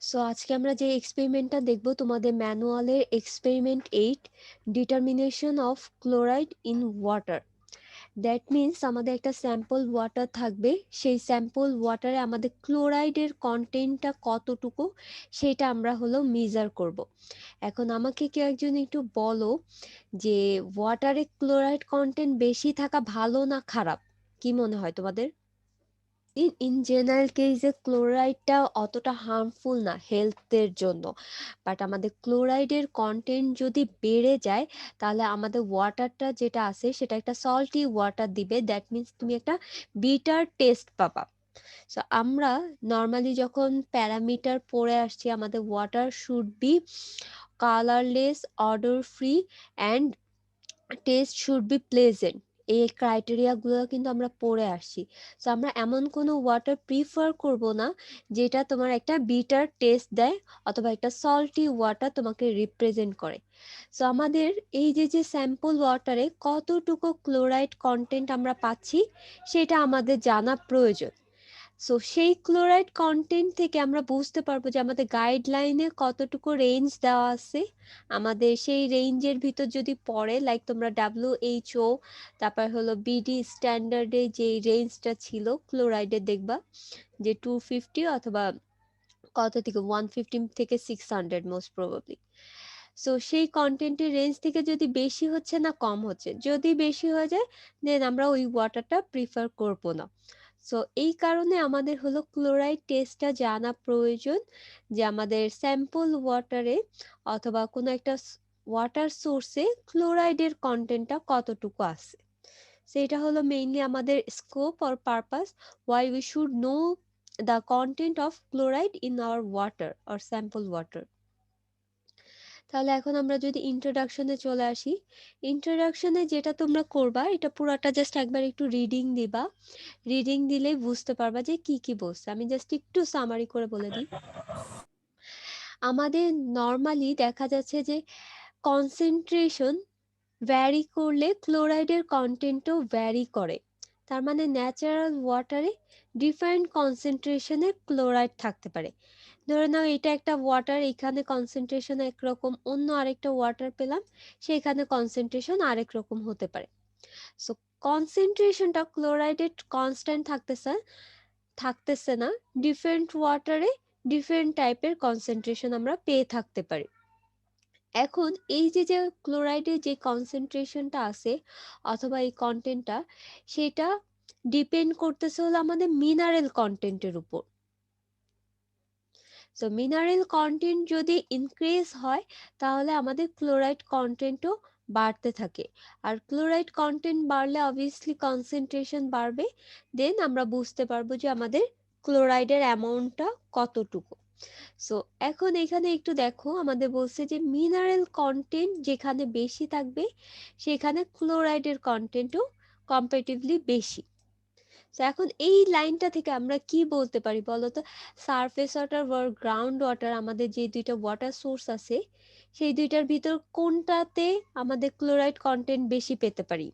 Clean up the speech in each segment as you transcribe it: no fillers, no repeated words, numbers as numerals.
So আজকে আমরা যে এক্সপেরিমেন্টটা দেখব তোমাদের ম্যানুয়ালের experiment 8 determination of chloride in water. That means আমাদের একটা স্যাম্পল ওয়াটার থাকবে, সেই স্যাম্পল ওয়াটারে আমাদের ক্লোরাইডের কন্টেন্টটা কতটুকু সেটা আমরা মেজার করব। এখন আমাকে কেউ একজন একটু বলো যে ওয়াটারে ক্লোরাইড কন্টেন্ট বেশি থাকা ভালো না খারাপ, কি মনে হয় তোমাদের? ইন জেনারেল কেসে ক্লোরাইডটা অতটা হার্মফুল না হেলথের জন্য, বাট আমাদের ক্লোরাইডের কন্টেন্ট যদি বেড়ে যায় তাহলে আমাদের ওয়াটারটা যেটা আছে সেটা একটা সল্টি ওয়াটার দিবে। দ্যাট মিনস তুমি একটা বিটার টেস্ট পাবা। সো আমরা নর্মালি যখন প্যারামিটার পড়ে আসছি, আমাদের water should be colourless, odour free and taste should be pleasant. এই ক্রাইটেরিয়াগুলো কিন্তু আমরা পড়ে আসছি। সো আমরা এমন কোনো ওয়াটার প্রিফার করব না যেটা তোমার একটা বিটার টেস্ট দেয় অথবা একটা সল্টি ওয়াটার তোমাকে রিপ্রেজেন্ট করে। সো আমাদের এই যে স্যাম্পল ওয়াটারে কতটুকু ক্লোরাইড কন্টেন্ট আমরা পাচ্ছি সেটা আমাদের জানা প্রয়োজন। সো সেই ক্লোরাইড কন্টেন্ট থেকে আমরা বুঝতে পারবো যে আমাদের গাইডলাইনে কতটুকু রেঞ্জ দেওয়া আছে। আমাদের সেই রেঞ্জের ভিতর যদি পড়ে, লাইক তোমরা WHO তারপর বিডি স্ট্যান্ডার্ডে যে রেঞ্জটা ছিল ক্লোরাইডে, দেখবা যে 250 অথবা কত থেকে 150 থেকে 600 মোস্ট প্রবাবলি। সো সেই কন্টেন্টের রেঞ্জ থেকে যদি বেশি হচ্ছে না কম হচ্ছে, যদি বেশি হয়ে যায় দেন আমরা ওই ওয়াটারটা প্রিফার করব না। সো এই কারণে আমাদের ক্লোরাইড টেস্টটা জানা প্রয়োজন, যে আমাদের স্যাম্পল ওয়াটারে অথবা কোনো একটা ওয়াটার সোর্সে ক্লোরাইডের কন্টেন্টটা কতটুকু আছে। সেটা মেইনলি আমাদের scope or purpose why we should know the content of chloride in our water or sample water. তাহলে এখন আমরা যদি ইন্ট্রোডাকশনে চলে আসি, ইন্ট্রোডাকশনে যেটা তোমরা করবা এটা পুরোটা জাস্ট একবার একটু রিডিং দিবা। রিডিং দিলেই বুঝতে পারবা যে কি কি বলছে। আমি জাস্ট একটু সামারি করে বলে দিই। আমাদের নর্মালি দেখা যাচ্ছে যে কনসেন্ট্রেশন ভ্যারি করলে ক্লোরাইডের কন্টেন্টও ভ্যারি করে। তার মানে ন্যাচারাল ওয়াটারে ডিফারেন্ট কনসেন্ট্রেশনে ক্লোরাইড থাকতে পারে। ধরে নাও এটা একটা ওয়াটার, এখানে কনসেন্ট্রেশন একরকম, অন্য আরেকটা ওয়াটার পেলাম সেখানে কনসেন্ট্রেশন আরেক রকম হতে পারে। সো কনসেন্ট্রেশনটা ক্লোরাইডের কনস্ট্যান্ট থাকতেছে না, ডিফারেন্ট ওয়াটারে ডিফারেন্ট টাইপের কনসেন্ট্রেশন আমরা পেয়ে থাকতে পারি। এখন এই যে ক্লোরাইডের যে কনসেন্ট্রেশনটা আছে অথবা এই কন্টেন্টটা, সেটা ডিপেন্ড করতেছে আমাদের মিনারেল কন্টেন্টের উপর। সো মিনারেল কন্টেন্ট যদি ইনক্রিজ হয় তাহলে আমাদের ক্লোরাইড কন্টেন্টও বাড়তে থাকে, আর ক্লোরাইড কন্টেন্ট বাড়লে অবভিয়াসলি কনসেন্ট্রেশন বাড়বে। দেন আমরা বুঝতে পারবো যে আমাদের ক্লোরাইডের অ্যামাউন্টটা কতটুকু। সো এখন এখানে একটু দেখো, আমাদের বলছে যে মিনারেল কন্টেন্ট যেখানে বেশি থাকবে সেখানে ক্লোরাইডের কন্টেন্টও কম্পারেটিভলি বেশি। তো এখন এই লাইনটা থেকে আমরা কি বলতে পারি বলতো? সারফেস ওয়াটার বা গ্রাউন্ড ওয়াটার, আমাদের যে দুইটা ওয়াটার সোর্স আছে সেই দুইটার ভিতর কোনটাতে আমাদের ক্লোরাইড কন্টেন্ট বেশি পেতে পারি?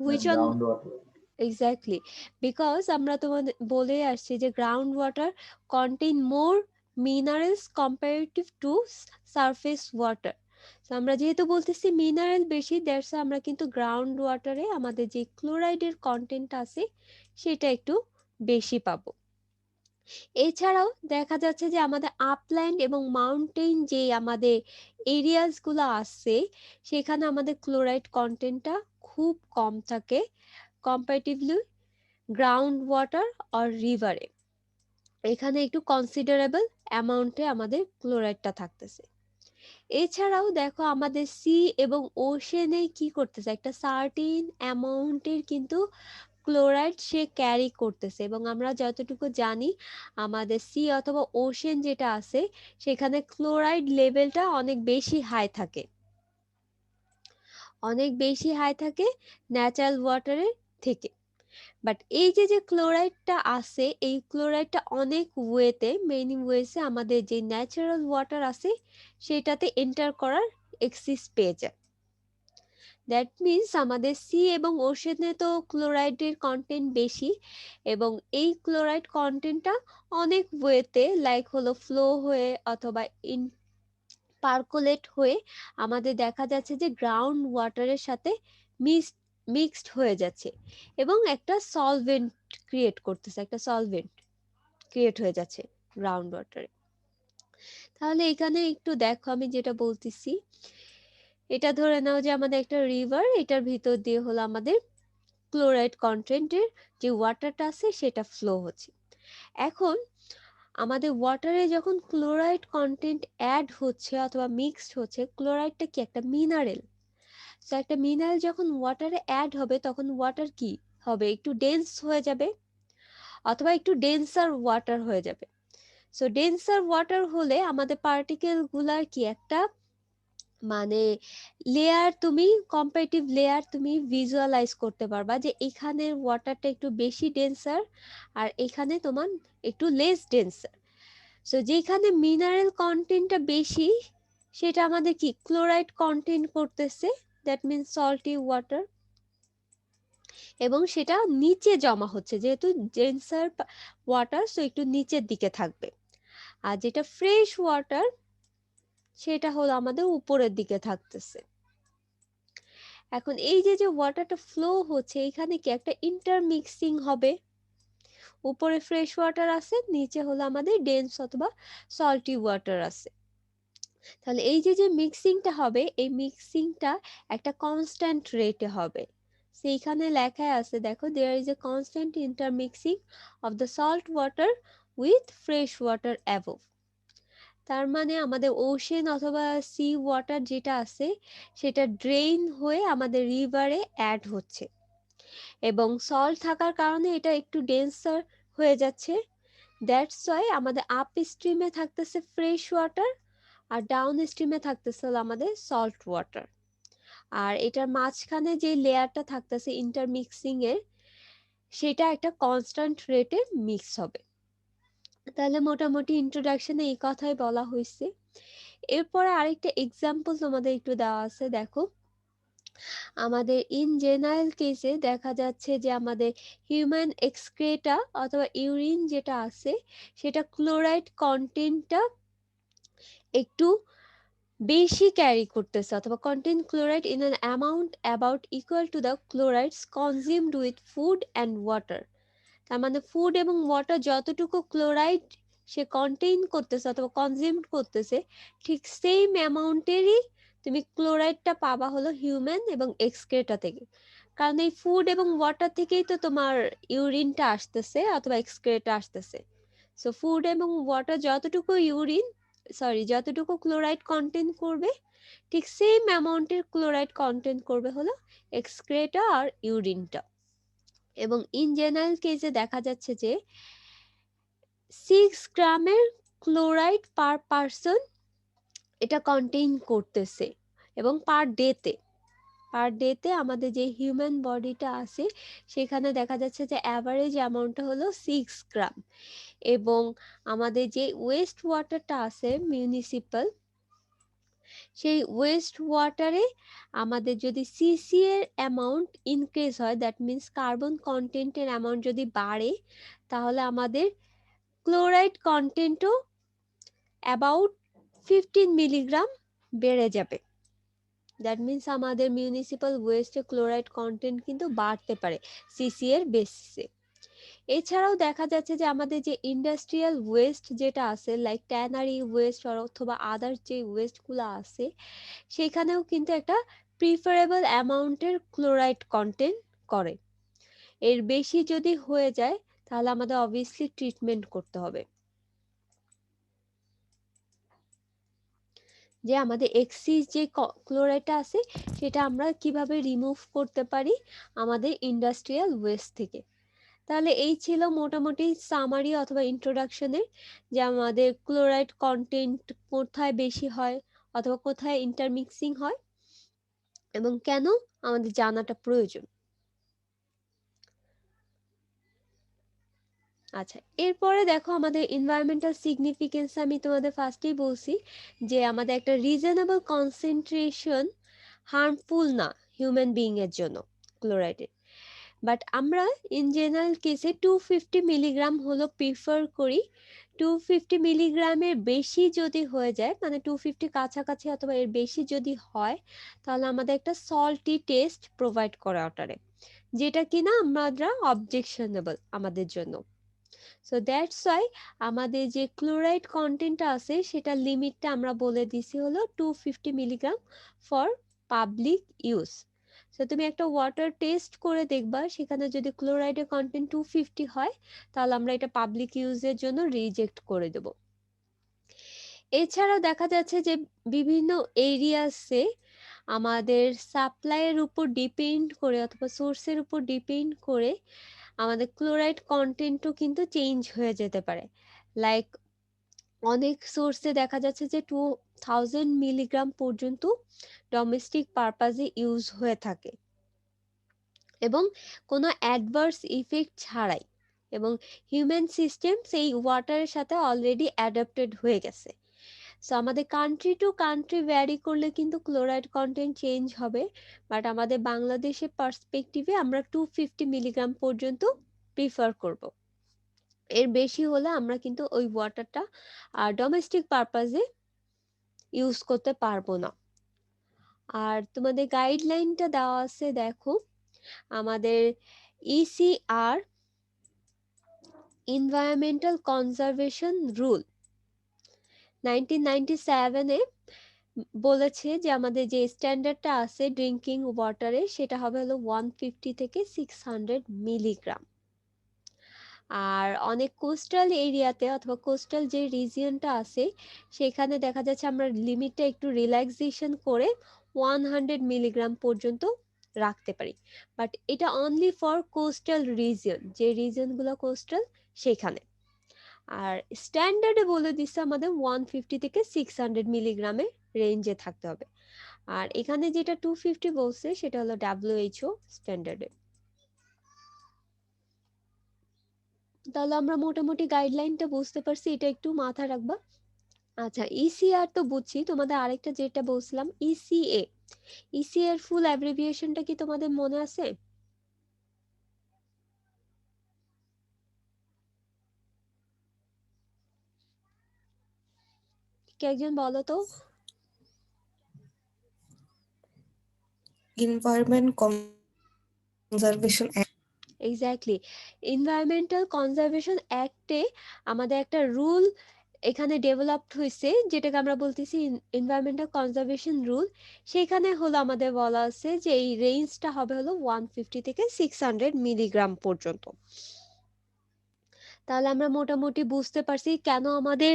Which one? Ground water. Exactly, because আমরা তোমাদের বলে আসছি যে গ্রাউন্ড ওয়াটার কন্টেইন মোর minerals comparative two surface water. আমরা যেহেতু বলতেছি মিনারেল বেশি, দ্যাটস আমরা কিন্তু গ্রাউন্ড ওয়াটারে আমাদের যে ক্লোরাইডের কন্টেন্ট আছে সেটা একটু বেশি পাবো। এছাড়াও দেখা যাচ্ছে যে আমাদের আপল্যান্ড এবং মাউন্টেন যে আমাদের এরিয়াসগুলো আছে সেখানে আমাদের ক্লোরাইড কন্টেন্টটা খুব কম থাকে কম্পারেটিভলি গ্রাউন্ড ওয়াটার আর রিভারে। এখানে একটু কনসিডারেবল অ্যামাউন্টে আমাদের ক্লোরাইডটা থাকতেছে। এছাড়াও দেখো আমাদের সি এবং ওশেনে কি করতেছে, একটা সার্টিন অ্যামাউন্টের কিন্তু ক্লোরাইড সে ক্যারি করতেছে, এবং আমরা যতটুকু জানি আমাদের সি অথবা ওশেন যেটা আছে সেখানে ক্লোরাইড লেভেলটা অনেক বেশি হাই থাকে, অনেক বেশি হাই থাকে ন্যাচারাল ওয়াটারের থেকে। বাট এই যে ক্লোরাইডটা আছে এই ক্লোরাইডটা অনেক ওয়েতে, মেনি ওয়েসে আমাদের যে ন্যাচারাল ওয়াটার আছে সেটাতে এন্টার করার এক্সিস পেয়ে যায়। দ্যাট মিন্স আমাদের সি এবং ওশেনে তো ক্লোরাইডের কন্টেন্ট বেশি, এবং এই ক্লোরাইড কন্টেন্টটা অনেক ওয়েতে লাইক হলো ফ্লো হয়ে অথবা ইন পার্কোলেট হয়ে আমাদের দেখা যাচ্ছে যে গ্রাউন্ড ওয়াটারের সাথে মিক্সড হয়ে যাচ্ছে এবং একটা সলভেন্ট ক্রিয়েট করতেছে, একটা সলভেন্ট ক্রিয়েট হয়ে যাচ্ছে গ্রাউন্ড ওয়াটারে। তাহলে এখানে একটু দেখো আমি যেটা বলতেছি, এটা ধরে নাও যে আমাদের একটা রিভার, এটার ভিতর দিয়ে হলো আমাদের ক্লোরাইড কন্টেন্টের যে ওয়াটারটা আছে সেটা ফ্লো হচ্ছে। এখন আমাদের ওয়াটারে যখন ক্লোরাইড কন্টেন্ট অ্যাড হচ্ছে অথবা মিক্সড হচ্ছে, ক্লোরাইডটা কি একটা মিনারেল, তো একটা মিনারেল যখন ওয়াটারে অ্যাড হবে তখন ওয়াটার কি হবে, একটু ডেন্স হয়ে যাবে অথবা একটু ডেন্সার ওয়াটার হয়ে যাবে। সো ডেন্সার ওয়াটার হলে আমাদের পার্টিকেল গুলার কি একটা মানে লেয়ার, তুমি কম্পারেটিভ লেয়ার তুমি ভিজুয়ালাইজ করতে পারবা যে এখানের ওয়াটারটা একটু বেশি ডেন্সার আর এখানে তোমার একটু লেস ডেন্সার। সো যেখানে মিনারেল কন্টেন্টটা বেশি সেটা আমাদের কি ক্লোরাইড কন্টেন্ট করতেছে, দ্যাট মিনস সল্টি ওয়াটার, এবং সেটা নিচে জমা হচ্ছে যেহেতু ডেন্সার ওয়াটার, সো একটু নিচের দিকে থাকবে। আর যেটা ফ্রেশ ওয়াটার সেটা হলো আমাদের উপরের দিকে থাকতেছে। এখন এই যে যে ওয়াটারটা ফ্লো হচ্ছে এখানে কি একটা ইন্টারমিক্সিং হবে, উপরে ফ্রেশ ওয়াটার আছে, নিচে হলো আমাদের ডেন্স অথবা সল্টি ওয়াটার আছে। তাহলে এই যে যে মিক্সিংটা হবে এই মিক্সিংটা একটা কনস্ট্যান্ট রেটে হবে। সেইখানে লেখা আছে দেখো, there is a constant intermixing of the salt water with fresh water above. তার মানে আমাদের ওশেন অথবা সি ওয়াটার যেটা আছে সেটা ড্রেইন হয়ে আমাদের রিভারে অ্যাড হচ্ছে, এবং সল্ট থাকার কারণে এটা একটু ডেন্সার হয়ে যাচ্ছে। দ্যাটস ওয়াই আমাদের আপ স্ট্রিমে থাকতেছে ফ্রেশ ওয়াটার আর ডাউন স্ট্রিমে থাকতেছে আমাদের সল্ট ওয়াটার, আর এটার মাঝখানে যে লেয়ারটা থাকতেছে ইন্টারমিক্সিং এর সেটা একটা কনস্ট্যান্ট রেটে মিক্স হবে। তাহলে মোটামুটি ইন্ট্রোডাকশনে এই কথাই বলা হয়েছে। এরপরে আরেকটা এক্সাম্পল তোমাদের একটু দেওয়া আছে, দেখো আমাদের ইন জেনারেল কেসে দেখা যাচ্ছে যে আমাদের হিউম্যান এক্সক্রেটা অথবা ইউরিন যেটা আছে সেটা ক্লোরাইড কন্টেন্টটা একটু বেশি ক্যারি করতেছে অথবা contain chloride in an amount about equal to the chlorides consumed with food and water. তার মানে ফুড এবং ওয়াটার যতটুকু ক্লোরাইড সে কন্টেইন করতেছে অথবা কনজিউম করতেছে ঠিক সেম অ্যামাউন্টেরই তুমি ক্লোরাইডটা পাবা হলো হিউম্যান এবং এক্সক্রেটা থেকে, কারণ এই ফুড এবং ওয়াটার থেকেই তো তোমার ইউরিনটা আসতেছে অথবা এক্সক্রেটা আসতেছে। সো ফুড এবং ওয়াটার যতটুকু যতটুকু ক্লোরাইড কন্টেন্ট করবে ঠিক সেম অ্যামাউন্টের ক্লোরাইড কন্টেন্ট করবে হলো এক্সক্রেটা আর ইউরিনটা। এবং ইন জেনারেল কেসে দেখা যাচ্ছে যে 6 গ্রামের ক্লোরাইড পার পারসন এটা কন্টেইন করতেছে, এবং পার ডেতে আমাদের যে হিউম্যান বডিটা আছে সেখানে দেখা যাচ্ছে যে অ্যাভারেজ অ্যামাউন্টটা হলো 6 গ্রাম। এবং আমাদের যে ওয়েস্ট ওয়াটারটা আছে মিউনিসিপাল, সেই ওয়েস্ট ওয়াটারে আমাদের যদি সিসি এর অ্যামাউন্ট ইনক্রিজ হয়, দ্যাট মিন্স কার্বন কন্টেন্টের অ্যামাউন্ট যদি বাড়ে, তাহলে আমাদের ক্লোরাইড কন্টেন্টও অ্যাবাউট 15 মিলিগ্রাম বেড়ে যাবে। দ্যাট মিন্স আমাদের মিউনিসিপাল ওয়েস্টে ক্লোরাইড কন্টেন্ট কিন্তু বাড়তে পারে সিসি এর বেসিসে। এছাড়াও দেখা যাচ্ছে যে আমাদের যে ইন্ডাস্ট্রিয়াল ওয়েস্ট যেটা আছে লাইক ট্যানারি ওয়েস্ট অথবা আদার যে ওয়েস্টগুলো আছে সেখানেও কিন্তু একটা প্রিফারেবল অ্যামাউন্টের ক্লোরাইড কন্টেন্ট করে। এর বেশি যদি হয়ে যায় তাহলে আমাদের অবভিয়াসলি ট্রিটমেন্ট করতে হবে। যে আমাদের এক্সিস যে ক্লোরাইডটা আছে সেটা আমরা কিভাবে রিমুভ করতে পারি আমাদের ইন্ডাস্ট্রিয়াল ওয়েস্ট থেকে। তাহলে এই ছিল মোটামুটি সামারি অথবা ইন্ট্রোডাকশনের, যে আমাদের ক্লোরাইড কন্টেন্ট কোথায় বেশি হয় অথবা কোথায় ইন্টারমিক্সিং হয় এবং কেন আমাদের জানাটা প্রয়োজন। আচ্ছা, এরপরে দেখো আমাদের এনভায়রনমেন্টাল সিগনিফিকেন্স আমি তোমাদের ফার্স্টেই বলছি যে আমাদের একটা রিজনেবল কনসেন্ট্রেশন হার্মফুল না হিউম্যান বিইং এর জন্য ক্লোরাইডের। বাট আমরা ইন জেনারেল কেসে 250 মিলিগ্রাম হলো প্রিফার করি। 250 মিলিগ্রামের বেশি যদি হয়ে যায়, মানে 250 কাছাকাছি অথবা এর বেশি যদি হয়, তাহলে আমাদের একটা সল্টি টেস্ট প্রোভাইড করে ওয়াটারে, যেটা কিনা আমরা অবজেকশনেবল আমাদের জন্য। সো দ্যাটস ওয়াই আমাদের যে ক্লোরাইড কন্টেন্টটা আছে সেটা লিমিটটা আমরা বলে দিছি হলো 250 milligram for public use. So তুমি একটা ওয়াটার টেস্ট করে দেখবা, সেখানে যদি ক্লোরাইডের কন্টেন্ট 250 হয়, তাহলে আমরা এটা পাবলিক ইউজের জন্য রিজেক্ট করে দেব। এছাড়াও দেখা যাচ্ছে যে বিভিন্ন এরিয়াসে আমাদের সাপ্লাইয়ের উপর ডিপেন্ড করে অথবা সোর্সের উপর ডিপেন্ড করে আমাদের ক্লোরাইড কন্টেন্টও কিন্তু চেঞ্জ হয়ে যেতে পারে। লাইক অনেক সোর্সে দেখা যাচ্ছে যে 2000 মিলিগ্রাম পর্যন্ত ডোমেস্টিক পারপাজে ইউজ হয়ে থাকে এবং কোনো অ্যাডভার্স ইফেক্ট ছাড়াই, এবং হিউম্যান সিস্টেম সেই ওয়াটারের সাথে অলরেডি অ্যাডাপ্টেড হয়ে গেছে। সো আমাদের কান্ট্রি টু কান্ট্রি ভ্যারি করলে কিন্তু ক্লোরাইড কন্টেন্ট চেঞ্জ হবে, বাট আমাদের বাংলাদেশের পার্সপেক্টিভে আমরা 250 মিলিগ্রাম পর্যন্ত প্রিফার করব। এর বেশি হলে আমরা কিন্তু ওই ওয়াটারটা ডোমেস্টিক পারপাজে ইউজ করতে পারবো না। আর তোমাদের গাইডলাইনটা দেওয়া আছে, দেখো আমাদের ইসিআর এনভায়রনমেন্টাল কনজারভেশন রুল 1997-এ বলেছে যে আমাদের যে স্ট্যান্ডার্ডটা আছে ড্রিঙ্কিং ওয়াটারে, সেটা হবে হলো 150 থেকে 600 মিলিগ্রাম। আর অনেক কোস্টাল এরিয়াতে অথবা কোস্টাল যে রিজিয়নটা আছে সেখানে দেখা যাচ্ছে আমরা লিমিটটা একটু রিল্যাক্সেশন করে 100 মিলিগ্রাম পর্যন্ত রাখতে পারি, বাট এটা অনলি ফর কোস্টাল রিজিয়ন, যে রিজিয়নগুলো কোস্টাল সেখানে। আর স্ট্যান্ডার্ডে বলে দিচ্ছে আমাদের 150 থেকে 600 মিলিগ্রামের রেঞ্জে থাকতে হবে। আর এখানে যেটা 250 বলছে সেটা হলো ডাব্লিউএইচও স্ট্যান্ডার্ডে। তাহলে আমরা মোটামুটি গাইডলাইনটা বুঝতে পারছি, এটা একটু মাথায় রাখবা। আচ্ছা, ইসিআর তো বুঝছি, তোমাদের আরেকটা যেটা বলছিলাম ইসিএ, ইসিএ এর ফুল অ্যাব্রিভিয়েশনটা কি তোমাদের মনে আছে? কে একজন বলো তো। Environment conservation act. Exactly, environmental conservation অ্যাক্টে আমাদের একটা রুল এখানে ডেভেলপড হয়েছে, যেটাকে আমরা বলতেছি এনভায়রনমেন্টাল কনজারভেশন রুল। সেখানে হলো আমাদের বলা আছে যে এই রেঞ্জটা হবে হলো 150 থেকে 600 মিলিগ্রাম পর্যন্ত। তাহলে আমরা মোটামুটি বুঝতে পারছি কেন আমাদের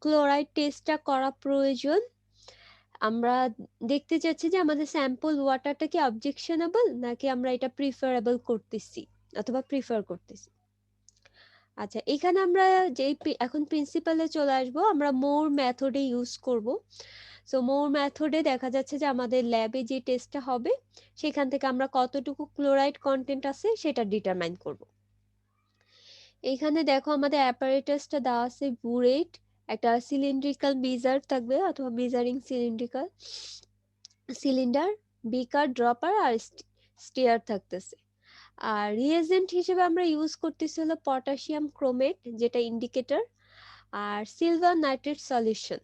ক্লোরাইড টেস্টটা করা প্রয়োজন। আমরা দেখতে চাচ্ছি যে আমাদের স্যাম্পল ওয়াটারটা কি অবজেকশনেবল নাকি আমরা এটা প্রিফারেবল করতেছি অথবা প্রিফার করতেছি। আচ্ছা, এখানে আমরা যে এখন প্রিন্সিপালে চলে আসবো, আমরা মোর মেথডে ইউজ করব। সো মোর মেথডে দেখা যাচ্ছে যে আমাদের ল্যাবে যে টেস্টটা হবে সেখান থেকে আমরা কতটুকু ক্লোরাইড কন্টেন্ট আছে সেটা ডিটারমাইন করব। এখানে দেখো আমাদের অ্যাপারেটাসটা দেওয়া আছে বুরেট, একটা সিলিন্ড্রিক্যাল মেজার থাকবে অথবা মেজারিং সিলিন্ড্রিক্যাল সিলিন্ডার, বিকার, ড্রপার আর স্টিয়ার থাকতেছে। আর রিয়েজেন্ট হিসেবে আমরা ইউজ করতেছি হলো পটাশিয়াম ক্রোমেট, যেটা ইন্ডিকেটর, আর সিলভার নাইট্রেট সলিউশন,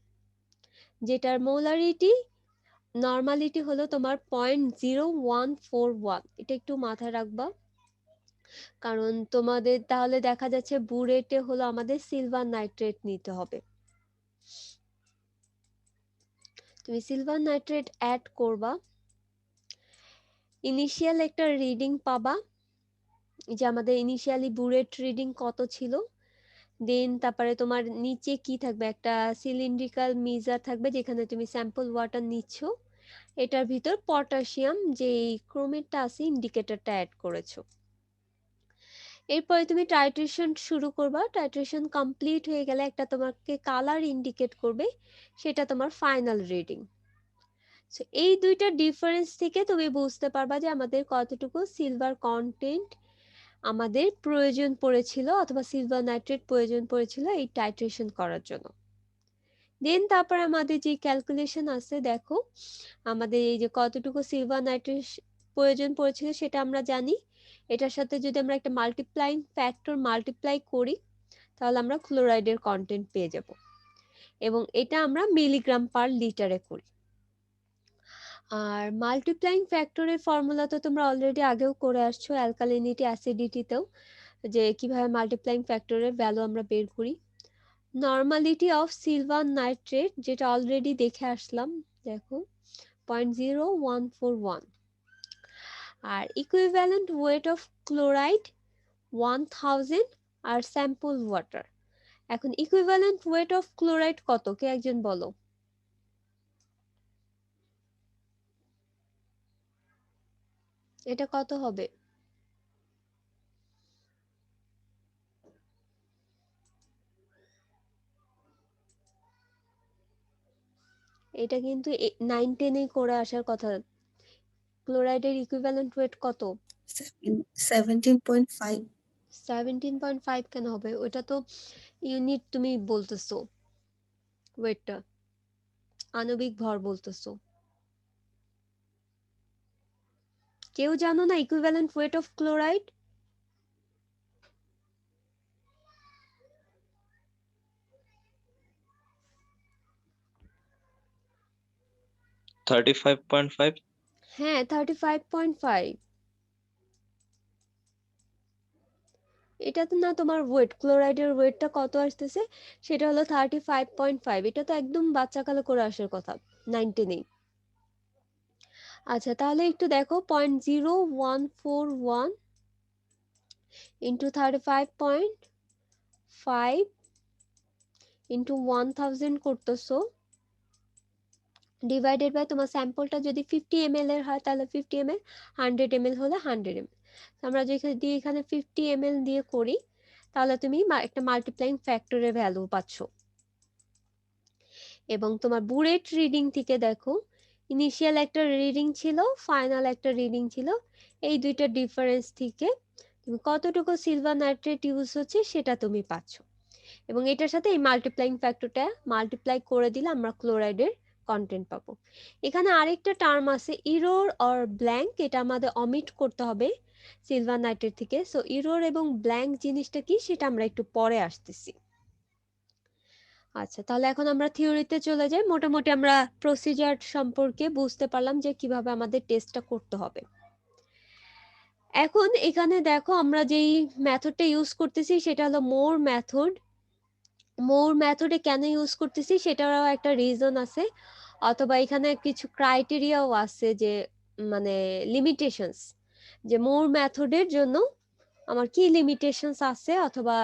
যেটার মোলারিটি নর্মালিটি হলো তোমার 0.0141। এটা একটু মাথায় রাখবা, কারণ তোমাদের তাহলে দেখা যাচ্ছে বুরেটে হলো আমাদের সিলভার নাইট্রেট নিতে হবে। তুমি সিলভার নাইট্রেট অ্যাড করবা, ইনিশিয়াল একটা রিডিং পাবা, যে আমাদের ইনিশিয়ালি বুরেট রিডিং কত ছিল। দেন তারপরে তোমার নিচে কি থাকবে, একটা সিলিন্ড্রিক্যাল মিজার থাকবে যেখানে তুমি স্যাম্পল ওয়াটার নিচ্ছ, এটার ভিতর পটাশিয়াম যে ক্রোমেটটা আছে ইন্ডিকেটরটা অ্যাড করেছো। এরপরে তুমি টাইট্রেশন শুরু করবা, টাইট্রেশন কমপ্লিট হয়ে গেলে একটা তোমাকে কালার ইন্ডিকেট করবে, সেটা তোমার ফাইনাল রিডিং। সো এই দুইটা ডিফারেন্স থেকে তুমি বুঝতে পারবা যে আমাদের কতটুকু সিলভার কন্টেন্ট আমাদের প্রয়োজন পড়েছিল অথবা সিলভার নাইট্রেট প্রয়োজন পড়েছিল এই টাইট্রেশন করার জন্য। দেন তারপর আমাদের যে ক্যালকুলেশন আছে দেখো, আমাদের এই যে কতটুকু সিলভার নাইট্রেট প্রয়োজন পড়েছিল সেটা আমরা জানি। এটার সাথে যদি আমরা একটা মাল্টিপ্লাইং ফ্যাক্টর মাল্টিপ্লাই করি তাহলে আমরা ক্লোরাইডের কন্টেন্ট পেয়ে যাব, এবং এটা আমরা মিলিগ্রাম পার লিটারে করি। আর মাল্টিপ্লাইং ফ্যাক্টরের ফর্মুলা তো তোমরা অলরেডি আগেও করে আসছো অ্যালকালিনিটি অ্যাসিডিটিতেও, যে কিভাবে মাল্টিপ্লাইং ফ্যাক্টরের ভ্যালু আমরা বের করি। নর্মালিটি অফ সিলভার নাইট্রেট যেটা অলরেডি দেখে আসলাম, দেখো 0.0141, আর ইকুইভ্যালেন্ট ওয়েট অফ ক্লোরাইড 1000 আর স্যাম্পল ওয়াটার। এখন ইকুইভ্যালেন্ট ওয়েট অফ ক্লোরাইড কত, কে একজন বলো? এটা কত হবে? এটা কিন্তু 9-10 করে আসার কথা। ক্লোরাইডের ইকুইভ্যালেন্ট ওয়েট কত? 17.5। 17.5 কেন হবে? ওটা তো ইউনিট তুমি বলতেছো, ওয়েটটা আণবিক ভর বলতেছো। কেউ জানো না ইকুইভ্যালেন্ট ওয়েট অফ ক্লোরাইড? 35.5। হ্যাঁ 35.5। এটা তো না, তোমার ওয়েট, ক্লোরাইডের ওয়েটটা কত আসতেছে সেটা হলো 35.5। এটা তো একদম বাচ্চাকালে করে আসার কথা, 9-10। আচ্ছা তাহলে একটু দেখো, 0.0141 ইন্টু 35.5 ইন্টু 1000 করতেছো, ডিভাইডেড বাই তোমার স্যাম্পলটা যদি 50 ml এর হয় তাহলে 50 ml, 100 ml হলে 100 ml। আমরা যদি এখানে 50 ml দিয়ে করি তাহলে তুমি একটা মাল্টিপ্লাইং ফ্যাক্টরের ভ্যালু পাচ্ছ। এবং তোমার বুলেট রিডিং থেকে দেখো, ইনিশিয়াল একটা রিডিং ছিল, ফাইনাল একটা রিডিং ছিল, এই দুইটা ডিফারেন্স থেকে তুমি কতটুকু সিলভার নাইট্রেট ইউজ হচ্ছে সেটা তুমি পাচ্ছ। এবং এটার সাথে এই মাল্টিপ্লাইং ফ্যাক্টরটা মাল্টিপ্লাই করে দিলে আমরা ক্লোরাইডের কন্টেন্ট পাবো। এখানে আরেকটা টার্ম আছে ইরোর অর ব্ল্যাঙ্ক, এটা আমাদের অমিট করতে হবে সিলভার নাইট্রেট থেকে। সো ইরোর এবং ব্ল্যাঙ্ক জিনিসটা কি সেটা আমরা একটু পরে আসতেছি। আচ্ছা তাহলে এখন আমরা থিওরিতে চলে যাই। মোটামুটি আমরা প্রসিজার সম্পর্কে বুঝতে পারলাম যে কিভাবে আমাদের টেস্টটা করতে হবে। এখন এখানে দেখো আমরা যেই মেথডটা ইউজ করতেছি সেটা হলো মোর মেথড। মোর মেথডে কেন ইউজ করতেছি সেটারও একটা রিজন আছে, অথবা এখানে কিছু ক্রাইটেরিয়াও আছে, যে মানে লিমিটেশনস, যে মোর মেথডের জন্য আমার কি লিমিটেশনস আছে, অথবা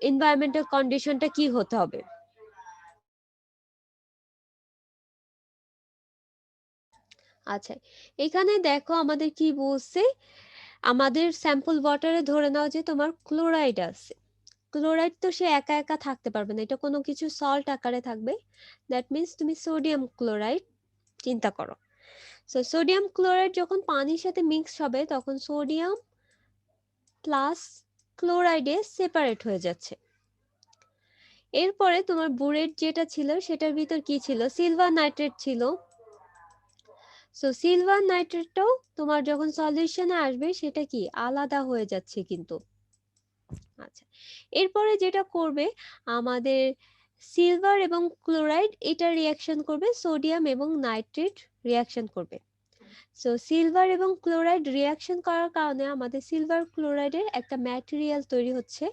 এনভায়রনমেন্টাল কন্ডিশনটা কি হতে হবে। আচ্ছা এখানে দেখো আমাদের কি বলছে, আমাদের স্যাম্পল ওয়াটারে ধরে নাও যে তোমার ক্লোরাইড আছে। ক্লোরাইড তো সে একা একা থাকতে পারবে না, এটা কোনো কিছু সল্ট আকারে থাকবে। দ্যাট মিন্স তুমি সোডিয়াম ক্লোরাইড চিন্তা করো। সো সোডিয়াম ক্লোরাইড যখন পানির সাথে মিক্স হবে তখন সোডিয়াম প্লাস ক্লোরাইডে সেপারেট হয়ে যাচ্ছে। এরপরে তোমার বুরেট যেটা ছিল সেটার ভিতর কি ছিল, সিলভার নাইট্রেট ছিল। সো সিলভার নাইট্রেটটাও তোমার যখন সলিউশনে আসবে সেটা কি আলাদা হয়ে যাচ্ছে কিন্তু। আচ্ছা এরপরে যেটা করবে, আমাদের সিলভার এবং ক্লোরাইড এটা রিয়াকশন করবে, সোডিয়াম এবং নাইট্রেট রিয়াকশন করবে। সো সিলভার এবং ক্লোরাইড রিয়াকশন করার কারণে আমাদের সিলভার ক্লোরাইডের একটা ম্যাটেরিয়াল তৈরি হচ্ছে,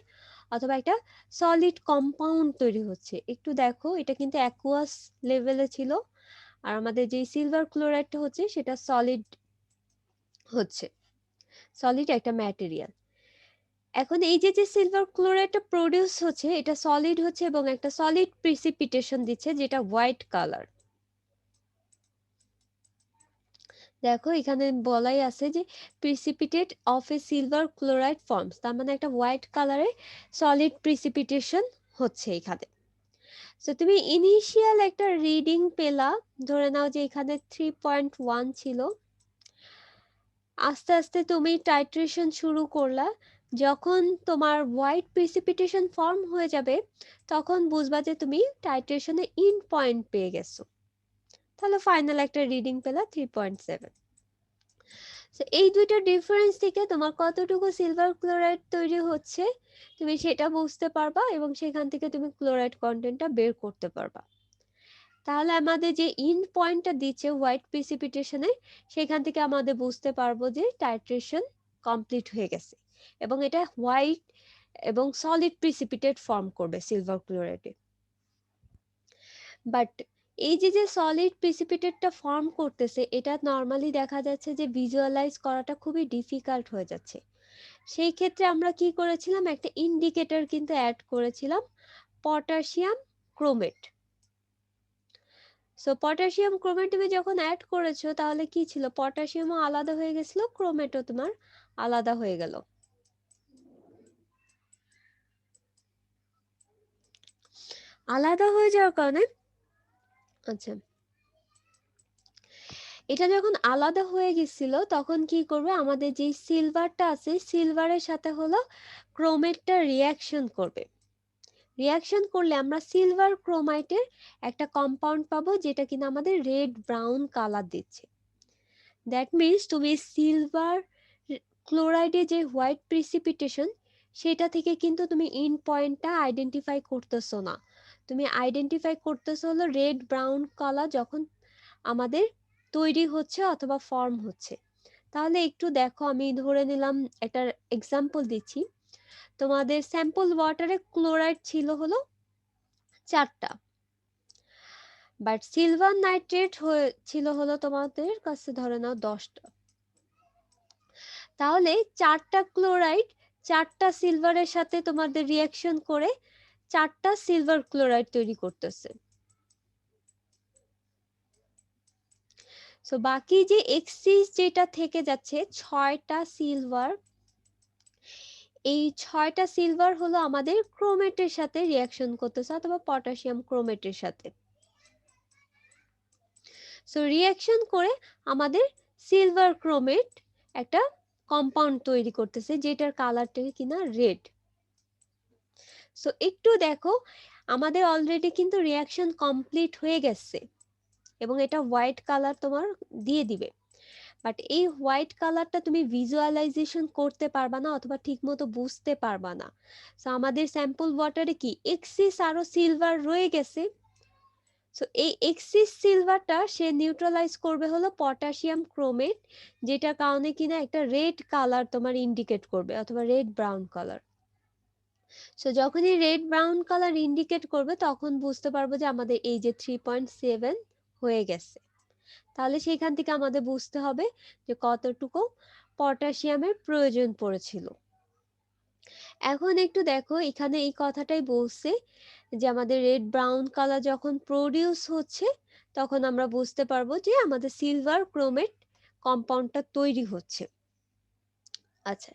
অথবা একটা সলিড কম্পাউন্ড তৈরি হচ্ছে। একটু দেখো এটা কিন্তু অ্যাকুয়াস লেভেলে ছিল, আর আমাদের যে সিলভার ক্লোরাইডটা হচ্ছে সেটা সলিড হচ্ছে, সলিড একটা ম্যাটেরিয়াল। এখন এই যে সিলভার ক্লোরাইডটা প্রডিউস হচ্ছে এটা সলিড হচ্ছে এবং একটা সলিড প্রিসিপিটেশন দিচ্ছে যেটা হোয়াইট কালার। দেখো এখানে বলাই আছে যে precipitate of a silver chloride forms, তার মানে একটা হোয়াইট কালারে সলিড প্রিসিপিটেশন হচ্ছে এখানে। তো তুমি ইনিশিয়াল একটা রিডিং পেলা, ধরে নাও যে এখানে 3.1 ছিল, আস্তে আস্তে তুমি টাইট্রেশন শুরু করলা, যখন তোমার হোয়াইট প্রিসিপিটেশন ফর্ম হয়ে যাবে তখন বুঝবা যে তুমি টাইট্রেশনে ইন পয়েন্ট পেয়ে গেছো। তাহলে ফাইনাল একটা রিডিং পেলা 3.7। এই দুইটা ডিফারেন্স থেকে তোমার কতটুকু সিলভার ক্লোরাইড তৈরি হচ্ছে তুমি সেটা বুঝতে পারবা এবং সেখান থেকে তুমি ক্লোরাইড কন্টেন্টটা বের করতে পারবা। তাহলে আমাদের যে ইন পয়েন্টটা দিচ্ছে হোয়াইট প্রিসিপিটেশনে সেখান থেকে আমাদের বুঝতে পারবো যে টাইট্রেশন কমপ্লিট হয়ে গেছে এবং এটা হোয়াইট এবং সলিড প্রিসিপিটেট ফর্ম করবে সিলভার ক্লোরাইডে। বাট এই যে সলিড প্রিসিপিটেটটা ফর্ম করতেছে এটা নর্মালি দেখা যাচ্ছে যে ভিজুয়ালাইজ করাটা খুবই ডিফিকাল্ট হয়ে যাচ্ছে। সেই ক্ষেত্রে আমরা কি করেছিলাম, একটা ইন্ডিকেটর কিন্তু অ্যাড করেছিলাম, potassium chromate. So potassium chromate তুমি যখন অ্যাড করেছো তাহলে কি ছিল, পটাশিয়ামও আলাদা হয়ে গেছিল, ক্রোমেটও তোমার আলাদা হয়ে গেল। আলাদা হয়ে যাওয়ার কারণে আচ্ছা এটা যখন আলাদা হয়ে গেছিল তখন কি করবে, আমাদের যে সিলভারটা আছে সিলভারের সাথে হলো ক্রোমেটটা রিয়াকশন করবে। রিয়াকশন করলে আমরা সিলভার ক্রোমাইটের একটা কম্পাউন্ড পাবো যেটা কিনা আমাদের রেড ব্রাউন কালার দিচ্ছে। দ্যাট মিনস তুমি সিলভার ক্লোরাইডে যে হোয়াইট প্রিসিপিটেশন সেটা থেকে কিন্তু তুমি ইন পয়েন্টটা আইডেন্টিফাই করতেছো না, তুমি আইডেন্টিফাই করতেছো হলো রেড ব্রাউন কালার যখন আমাদের তৈরি হচ্ছে অথবা ফর্ম হচ্ছে। তাহলে একটু দেখো, আমি ধরে নিলাম একটা এক্সাম্পল দিচ্ছি। তোমাদের স্যাম্পল ওয়াটারে ক্লোরাইড ছিল হলো 4টা, বাট সিলভার নাইট্রেট ছিল হলো তোমাদের কাছে ধরে নাও 10টা। তাহলে 4টা ক্লোরাইড 4টা সিলভারের সাথে তোমাদের রিয়াকশন করে 4টা সিলভার ক্লোরাইড তৈরি করতেছে। সো বাকি যে এক্সিস যেটা থেকে যাচ্ছে 6টা সিলভার, এই 6টা সিলভার হলো আমাদের ক্রোমেটের সাথে রিয়াকশন করতেছে অথবা পটাশিয়াম ক্রোমেটের সাথে। সো রিয়াকশন করে আমাদের সিলভার ক্রোমেট একটা কম্পাউন্ড তৈরি করতেছে যেটার কালারটা কিনা রেড। সো একটু দেখো, আমাদের অলরেডি কিন্তু রিয়াকশন কমপ্লিট হয়ে গেছে এবং এটা হোয়াইট কালার তোমার দিয়ে দিবে। বাট এই হোয়াইট কালারটা তুমি ভিজুয়ালাইজেশন করতে পারবা না অথবা ঠিকমতো বুঝতে পারবা না। সো আমাদের স্যাম্পল ওয়াটারে কি এক্সিস আরো সিলভার রয়ে গেছে। সো এই এক্সিস সিলভারটা সে নিউট্রালাইজ করবে হলো পটাশিয়াম ক্রোমেট, যেটার কারণে কিনা একটা রেড কালার তোমার ইন্ডিকেট করবে অথবা রেড ব্রাউন কালার। সো যখনই রেড ব্রাউন কালার ইন্ডিকেট করবে তখন বুঝতে পারবো যে আমাদের এই যে 3.7 হয়ে গেছে। তাহলে সেখান থেকে আমাদের বুঝতে হবে যে কতটুকু পটাশিয়ামের প্রয়োজন পড়েছিল। এখন একটু দেখো, এখানে এই কথাটাই বলছে যে আমাদের রেড ব্রাউন কালার যখন প্রডিউস হচ্ছে তখন আমরা বুঝতে পারবো যে আমাদের সিলভার ক্রোমেট কম্পাউন্ডটা তৈরি হচ্ছে। আচ্ছা,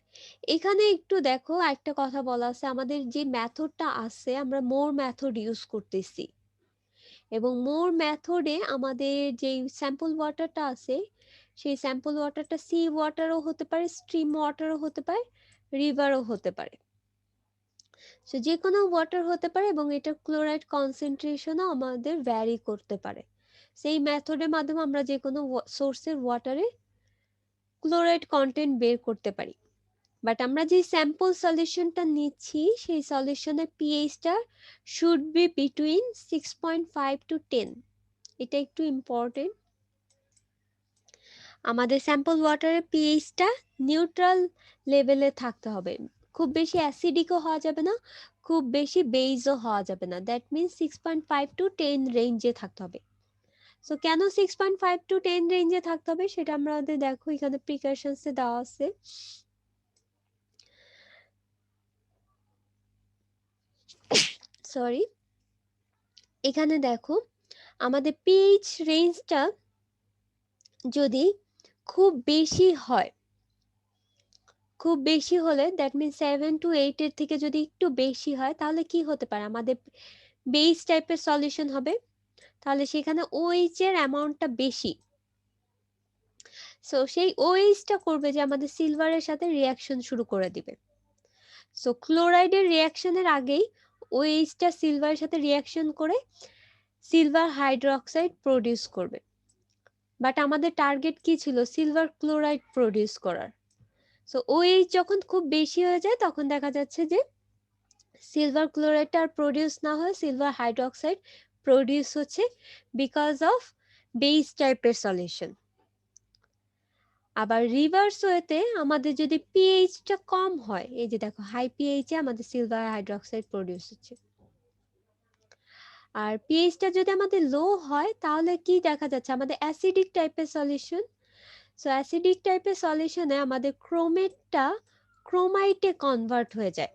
এখানে একটু দেখো একটা কথা বলা আছে, আমাদের যে মেথডটা আছে আমরা মোর মেথড ইউজ করতেছি এবং মোর মেথডে আমাদের যে স্যাম্পল ওয়াটারটা আছে সেই স্যাম্পল ওয়াটারটা সি ওয়াটারও হতে পারে, স্ট্রিম ওয়াটারও হতে পারে, রিভারও হতে পারে। সো যে কোনো ওয়াটার হতে পারে এবং এটার ক্লোরাইড কনসেন্ট্রেশনও আমাদের ভ্যারি করতে পারে। সেই মেথডের মাধ্যমে আমরা যে কোনো সোর্সের ওয়াটারে ক্লোরাইড কন্টেন্ট বের করতে পারি। বাট আমরা যে স্যাম্পল সলিউশনটা নিচ্ছি সেই সলিউশনের পিএইচটা শুড বি বিটুইন 6.5 টু 10। এটা একটু ইম্পর্টেন্ট। আমাদের স্যাম্পল ওয়াটারের পিএইচটা নিউট্রাল লেভেলে থাকতে হবে, খুব বেশি অ্যাসিডিকও হওয়া যাবে না, খুব বেশি বেইজও হওয়া যাবে না। দ্যাট মিনস 6.5 টু 10 রেঞ্জে থাকতে হবে। সো কেন 6.5 টু 10 রেঞ্জে থাকতে হবে সেটা আমাদের দেখো এখানে প্রিকশনসে দেওয়া আছে। সরি, এখানে দেখো আমাদের পিএইচ রেঞ্জটা যদি খুব বেশি হয়, খুব বেশি হলে দ্যাট মিনস 7 টু 8 এর থেকে যদি একটু বেশি হয় তাহলে কি হতে পারে, আমাদের বেস টাইপের সলিউশন হবে, তাহলে সেখানে ওএইচ এর অ্যামাউন্টটা বেশি। সো সেই ওএইচটা করবে যে আমাদের সিলভারের সাথে রিয়াকশন শুরু করে দিবে। সো ক্লোরাইডের রিয়াকশনের আগেই OH-টা সিলভারের সাথে রিয়াকশন করে সিলভার হাইড্রোক্সাইড প্রডিউস করবে। বাট আমাদের টার্গেট কি ছিল? সিলভার ক্লোরাইড প্রডিউস করার। সো OH যখন খুব বেশি হয়ে যায় তখন দেখা যাচ্ছে যে সিলভার ক্লোরাইডটা আর প্রডিউস না হয়, সিলভার হাইড্রোক্সাইড প্রডিউস হচ্ছে বিকজ অফ বেস টাইপের সলিউশন। আবার রিভার্স ওয়েতে আমাদের যদি পিএইচটা কম হয়, এই যে দেখো হাই পিএইচে আমাদের সিলভার হাইড্রোক্সাইড প্রডিউস হচ্ছে। আর পিএইচটা যদি আমাদের লো হয় তাহলে কি দেখা যাচ্ছে? আমাদের অ্যাসিডিক টাইপের সলিউশন। সো অ্যাসিডিক টাইপের সলিউশনে আমাদের ক্রোমেটটা ক্রোমাইটে কনভার্ট হয়ে যায়।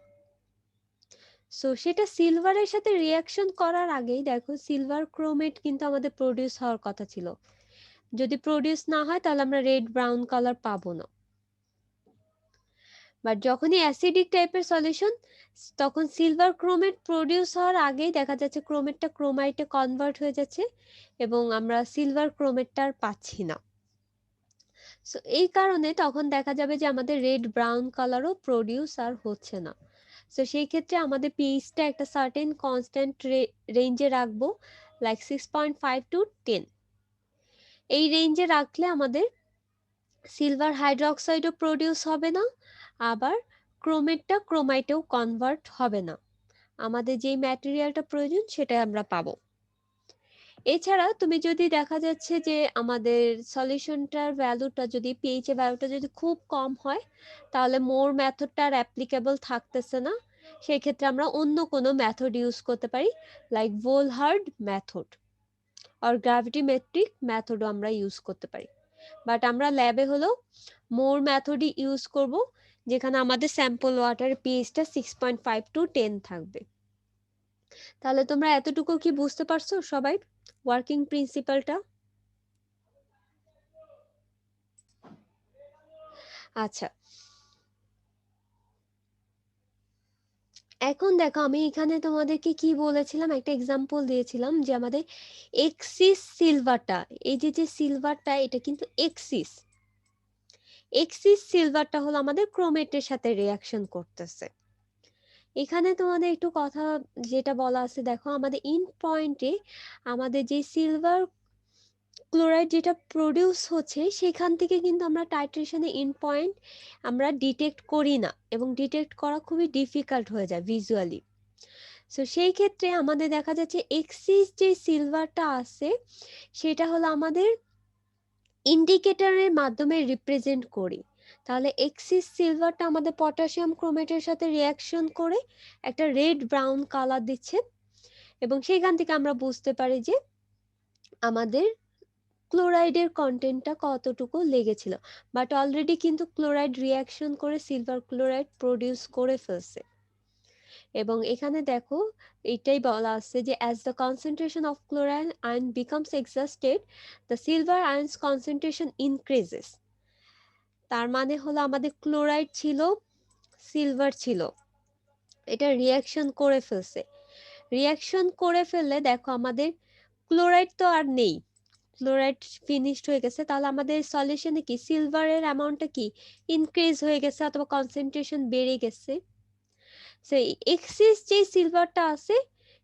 সো সেটা সিলভারের সাথে রিয়াকশন করার আগেই দেখো সিলভার ক্রোমেট কিন্তু আমাদের প্রডিউস হওয়ার কথা ছিল। যদি প্রডিউস না হয় তাহলে আমরা রেড ব্রাউন কালার পাবো না। বাট যখনই অ্যাসিডিক টাইপের সলিউশন, তখন সিলভার ক্রোমেট প্রডিউস হওয়ার আগেই দেখা যাচ্ছে ক্রোমেটটা ক্রোমাইটে কনভার্ট হয়ে যাচ্ছে এবং আমরা সিলভার ক্রোমেটটা আর পাচ্ছি না। সো এই কারণে তখন দেখা যাবে যে আমাদের রেড ব্রাউন কালারও প্রডিউস আর হচ্ছে না। সো সেই ক্ষেত্রে আমাদের পিএইচটা একটা সার্টেন কনস্ট্যান্ট রেঞ্জে রাখবো, লাইক 6.5 to 10। এই রেঞ্জে রাখলে আমাদের সিলভার হাইড্রোক্সাইডও প্রডিউস হবে না, আবার ক্রোমেটটা ক্রোমাইটেও কনভার্ট হবে না। আমাদের যেই ম্যাটেরিয়ালটা প্রয়োজন সেটাই আমরা পাবো। এছাড়া তুমি যদি দেখা যাচ্ছে যে আমাদের সলিউশনটার ভ্যালুটা যদি পিএইচ এর ভ্যালুটা যদি খুব কম হয় তাহলে মোর মেথডটা আর অ্যাপ্লিকেবল থাকতেছে না। সেই ক্ষেত্রে আমরা অন্য কোনো মেথড ইউজ করতে পারি, লাইক ভোলহার্ড মেথড আর গ্র্যাভিটিমেট্রিক মেথডও আমরা ইউজ করতে পারি। বাট আমরা ল্যাবে হলো মোর মেথডই ইউজ করব, যেখানে আমাদের স্যাম্পল ওয়াটার পিএইচটা 6.5 to 10 থাকবে। তাহলে তোমরা এতটুকু কি বুঝতে পারছো সবাই ওয়ার্কিং প্রিন্সিপালটা? আচ্ছা, এখন দেখো আমি এখানে তোমাদেরকে কি বলেছিলাম, একটা এক্সাম্পল দিয়েছিলাম যে আমাদের এক্সিস সিলভারটা, এই যে যে সিলভারটা এটা কিন্তু এক্সিস এক্সিস সিলভারটা হলো আমাদের ক্রোমেটের সাথে রিয়াকশন করতেছে। এখানে তোমাদের একটু কথা যেটা বলা আছে দেখো, আমাদের ইন পয়েন্টে আমাদের যে সিলভার ক্লোরাইড যেটা প্রডিউস হচ্ছে সেখান থেকে কিন্তু আমরা টাইট্রেশনে ইন পয়েন্ট আমরা ডিটেক্ট করি না, এবং ডিটেক্ট করা খুবই ডিফিকাল্ট হয়ে যায় ভিজুয়ালি। সো সেই ক্ষেত্রে আমাদের দেখা যাচ্ছে এক্সিস যে সিলভারটা আছে সেটা হলো আমাদের ইন্ডিকেটরের মাধ্যমে রিপ্রেজেন্ট করি। তাহলে এক্সিস সিলভারটা আমাদের পটাশিয়াম ক্রোমেটের সাথে রিয়াকশন করে একটা রেড ব্রাউন কালার দিচ্ছে, এবং সেইখান থেকে আমরা বুঝতে পারি যে আমাদের ক্লোরাইডের কন্টেন্টটা কতটুকু লেগেছিল। বাট অলরেডি কিন্তু ক্লোরাইড রিয়াকশন করে সিলভার ক্লোরাইড প্রডিউস করে ফেলছে। এবং এখানে দেখো এটাই বলা আছে যে as the concentration of chloride ion becomes exhausted the silver ions concentration increases. তার মানে হলো আমাদের ক্লোরাইড ছিল, সিলভার ছিল, এটা রিয়াকশন করে ফেলছে। রিয়াকশন করে ফেললে দেখো আমাদের ক্লোরাইড তো আর নেই, ক্লোরাইড ফিনিশড হয়ে গেছে। তাহলে আমাদের সলিউশনে কি সিলভারের অ্যামাউন্টটা কি ইনক্রিজ হয়ে গেছে অথবা কনসেন্ট্রেশন বেড়ে গেছে। সেই এক্সিস যে সিলভারটা আছে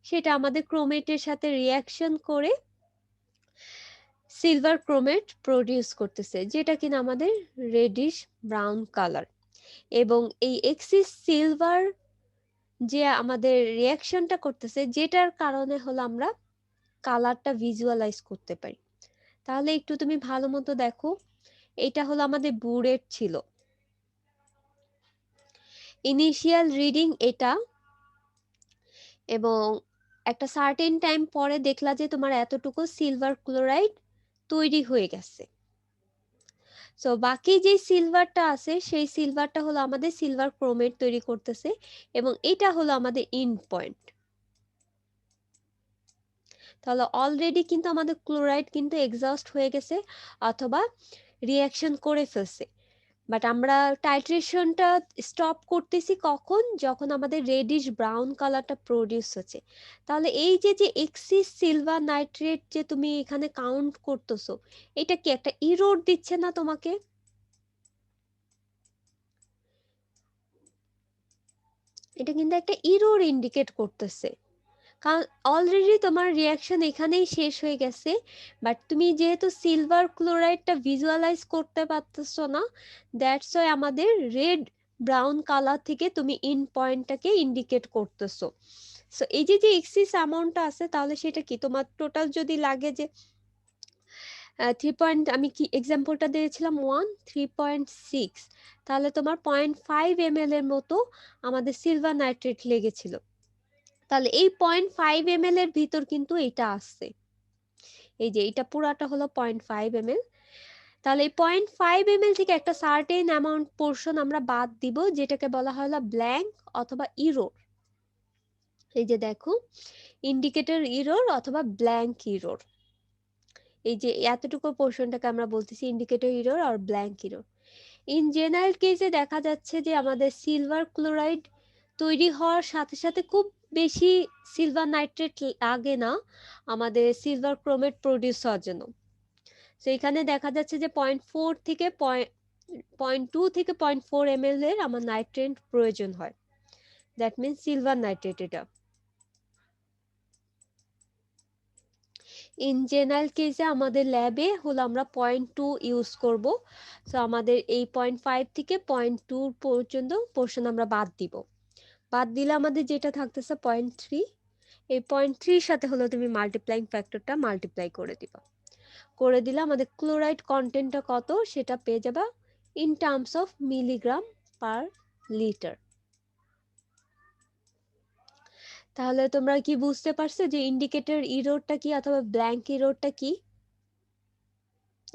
সেটা আমাদের ক্রোমেটের সাথে রিয়াকশন করে সিলভার ক্রোমেট প্রডিউস করতেছে, যেটা কিনা আমাদের রেডিশ ব্রাউন কালার। এবং এই এক্সিস সিলভার যে আমাদের রিয়াকশনটা করতেছে যেটার কারণে হলো আমরা কালারটা ভিজুয়ালাইজ করতে পারি। তাহলে একটু তুমি ভালো মতো দেখো, এটা হলো আমাদের বুরেট ছিল, ইনিশিয়াল রিডিং এটা, এবং একটা সার্টেন টাইম পরে দেখলা যে তোমার এতটুকু সিলভার ক্লোরাইড তৈরি হয়ে গেছে। সো বাকি যে সিলভারটা আছে সেই সিলভারটা হলো আমাদের সিলভার ক্রোমেট তৈরি করতেছে, এবং এটা হলো আমাদের ইন্ড পয়েন্ট। তাহলে অলরেডি কিন্তু আমাদের ক্লোরাইড কিন্তু এক্সস্ট হয়ে গেছে অথবা রিয়াকশন করে ফেলছে। বাট আমরা টাইট্রেশনটা স্টপ করতেছি কখন? যখন আমাদের রেডিশ ব্রাউন কালারটা প্রডিউস হচ্ছে। তাহলে এই যে যে এক্সিস সিলভার নাইট্রেট যে তুমি এখানে কাউন্ট করতেছো, এটা কি একটা ইরোর দিচ্ছে না তোমাকে? এটা কিন্তু একটা ইরর ইন্ডিকেট করতেছে, কারণ অলরেডি তোমার রিয়াকশন এখানেই শেষ হয়ে গেছে, বাট তুমি যেহেতু সিলভার ক্লোরাইডটা ভিজুয়ালাইজ করতে পারতেছো না, দ্যাটস ওয়াই আমাদের রেড ব্রাউন কালার থেকে তুমি ইন পয়েন্টটাকে ইন্ডিকেট করতেছো। সো এই যে যে এক্সিস অ্যামাউন্টটা আছে, তাহলে সেটা কি তোমার টোটাল যদি লাগে যে 3 আমি কি এক্সাম্পলটা দিয়েছিলাম 3.6, তাহলে তোমার 0.5 ml এর মতো আমাদের সিলভার নাইট্রেট লেগেছিল। তাহলে এই 0.5 ml এর ভিতর কিন্তু এটা আসছে, এই যে এটা পুরাটা হলো 0.5 ml। তাহলে এই 0.5 ml থেকে একটা সার্টেন অ্যামাউন্ট পোর্শন আমরা বাদ দিব, যেটাকে বলা হলো ব্ল্যাঙ্ক অথবা ইরোর। এই যে দেখো, ইন্ডিকেটর ইরোর অথবা ব্ল্যাঙ্ক ইরোর, এই যে এতটুকু পোর্শনটাকে আমরা বলতেছি ইন্ডিকেটর ইরোর আর ব্ল্যাঙ্ক ইরোর। ইন জেনারেল কেসে দেখা যাচ্ছে যে আমাদের সিলভার ক্লোরাইড তৈরি হওয়ার সাথে সাথে খুব বেশি সিলভার নাইট্রেট লাগে না আমাদের সিলভার ক্রোমেট প্রডিউস হওয়ার জন্য। তো এখানে দেখা যাচ্ছে যে 0.4 থেকে 0.2 থেকে 0.4 ml এর আমার নাইট্রেট প্রয়োজন হয়, দ্যাট মিনস সিলভার নাইট্রেট। এটা ইন জেনারেল কেসে আমাদের ল্যাবে হলো আমরা 0.2 ইউজ করব। সো আমাদের এই 0.5 থেকে 0.2 পর্যন্ত পোর্শন আমরা বাদ দিব। বাদ দিলে আমাদের যেটা থাকতেছে 0.3, এই 0.3 সাথে হলো তুমি মাল্টিপ্লাইং ফ্যাক্টরটা মাল্টিপ্লাই করে দিবা, করে দিলে আমাদের ক্লোরাইড কন্টেন্টটা কত সেটা পেয়ে যাবা in terms of milligram per litre. তাহলে তোমরা কি বুঝতে পারছো যে ইন্ডিকেটর ইরোরটা কি অথবা ব্ল্যাঙ্ক ইরোরটা কি?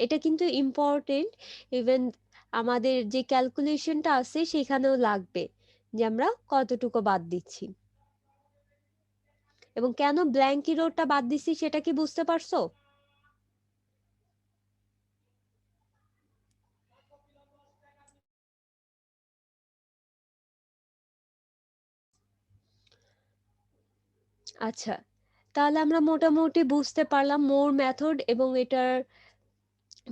এটা কিন্তু ইম্পর্টেন্ট, ইভেন আমাদের যে ক্যালকুলেশনটা আছে সেখানেও লাগবে যে আমরা কতটুকু বাদ দিচ্ছি, এবং কেন ব্ল্যাঙ্ক ইরোরটা বাদ দিচ্ছি সেটা কি বুঝতে পারছো? আচ্ছা, তাহলে আমরা মোটামুটি বুঝতে পারলাম মোর মেথড এবং এটার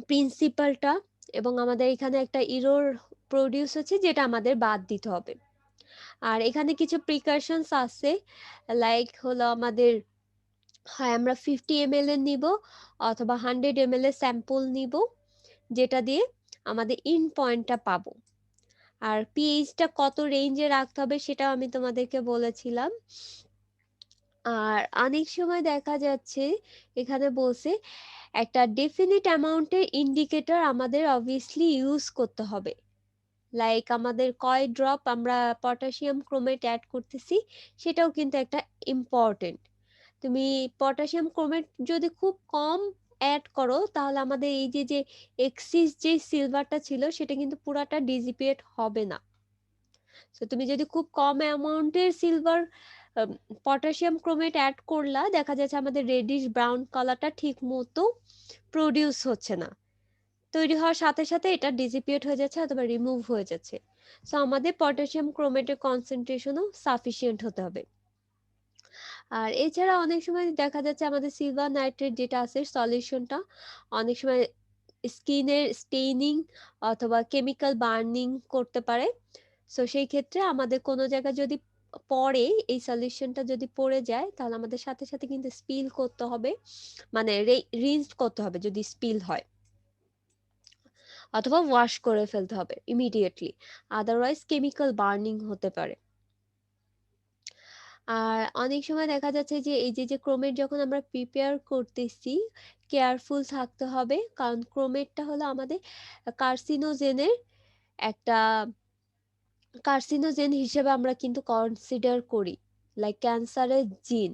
প্রিন্সিপালটা, এবং আমাদের এখানে একটা ইরর প্রডিউস হচ্ছে যেটা আমাদের বাদ দিতে হবে। আর এখানে কিছু প্রিকশনস আছে, লাইক হলো আমাদের হয় আমরা 50 ml এর নিব অথবা 100 ml এর স্যাম্পল নিব, যেটা দিয়ে আমাদের ইন পয়েন্টটা পাবো। আর পিএইচটা কত রেঞ্জে রাখতে হবে সেটাও আমি তোমাদেরকে বলেছিলাম। আর অনেক সময় দেখা যাচ্ছে এখানে বলছে একটা ডেফিনিট অ্যামাউন্টের ইন্ডিকেটর আমাদের অবভিয়াসলি ইউজ করতে হবে, লাইক আমাদের কয় ড্রপ আমরা পটাশিয়াম ক্রোমেট অ্যাড করতেছি সেটাও কিন্তু একটা ইম্পর্টেন্ট। তুমি পটাশিয়াম ক্রোমেট যদি খুব কম অ্যাড করো তাহলে আমাদের এই যে যে এক্সিস যে সিলভারটা ছিল সেটা কিন্তু পুরাটা ডিজিপিয়েট হবে না। তো তুমি যদি খুব কম অ্যামাউন্টের সিলভার পটাশিয়াম ক্রোমেট অ্যাড করলা, দেখা যাচ্ছে আমাদের রেডিশ ব্রাউন কালারটা ঠিক মতো প্রডিউস হচ্ছে না, তৈরি হওয়ার সাথে সাথে এটা ডিসিপিয়েট হয়ে যাচ্ছে অথবা রিমুভ হয়ে যাচ্ছে। সো আমাদের পটাশিয়াম ক্রোমেটের কনসেন্ট্রেশনও সাফিসিয়েন্ট হতে হবে। আর এছাড়া অনেক সময় দেখা যাচ্ছে আমাদের সিলভার নাইট্রেট যেটা আছে সলিউশনটা অনেক সময় স্কিনের স্টেইনিং অথবা কেমিক্যাল বার্নিং করতে পারে। সো সেই ক্ষেত্রে আমাদের কোনো জায়গায় যদি পড়ে, এই সলিউশনটা যদি পড়ে যায় তাহলে আমাদের সাথে সাথে কিন্তু স্পিল করতে হবে, মানে রিনস করতে হবে যদি স্পিল হয়, অথবা ওয়াশ করে ফেলতে হবে ইমিডিয়েটলি, আদারওয়াইজ কেমিক্যাল বার্নিং হতে পারে। আর অনেক সময় দেখা যাচ্ছে যে এই যে যে ক্রোমেট যখন আমরা প্রিপেয়ার করতেছি কেয়ারফুল থাকতে হবে, কারণ ক্রোমেটটা হলো আমাদের কার্সিনোজেনের একটা কার্সিনোজেন হিসেবে আমরা কিন্তু কনসিডার করি, লাইক ক্যান্সারের জিন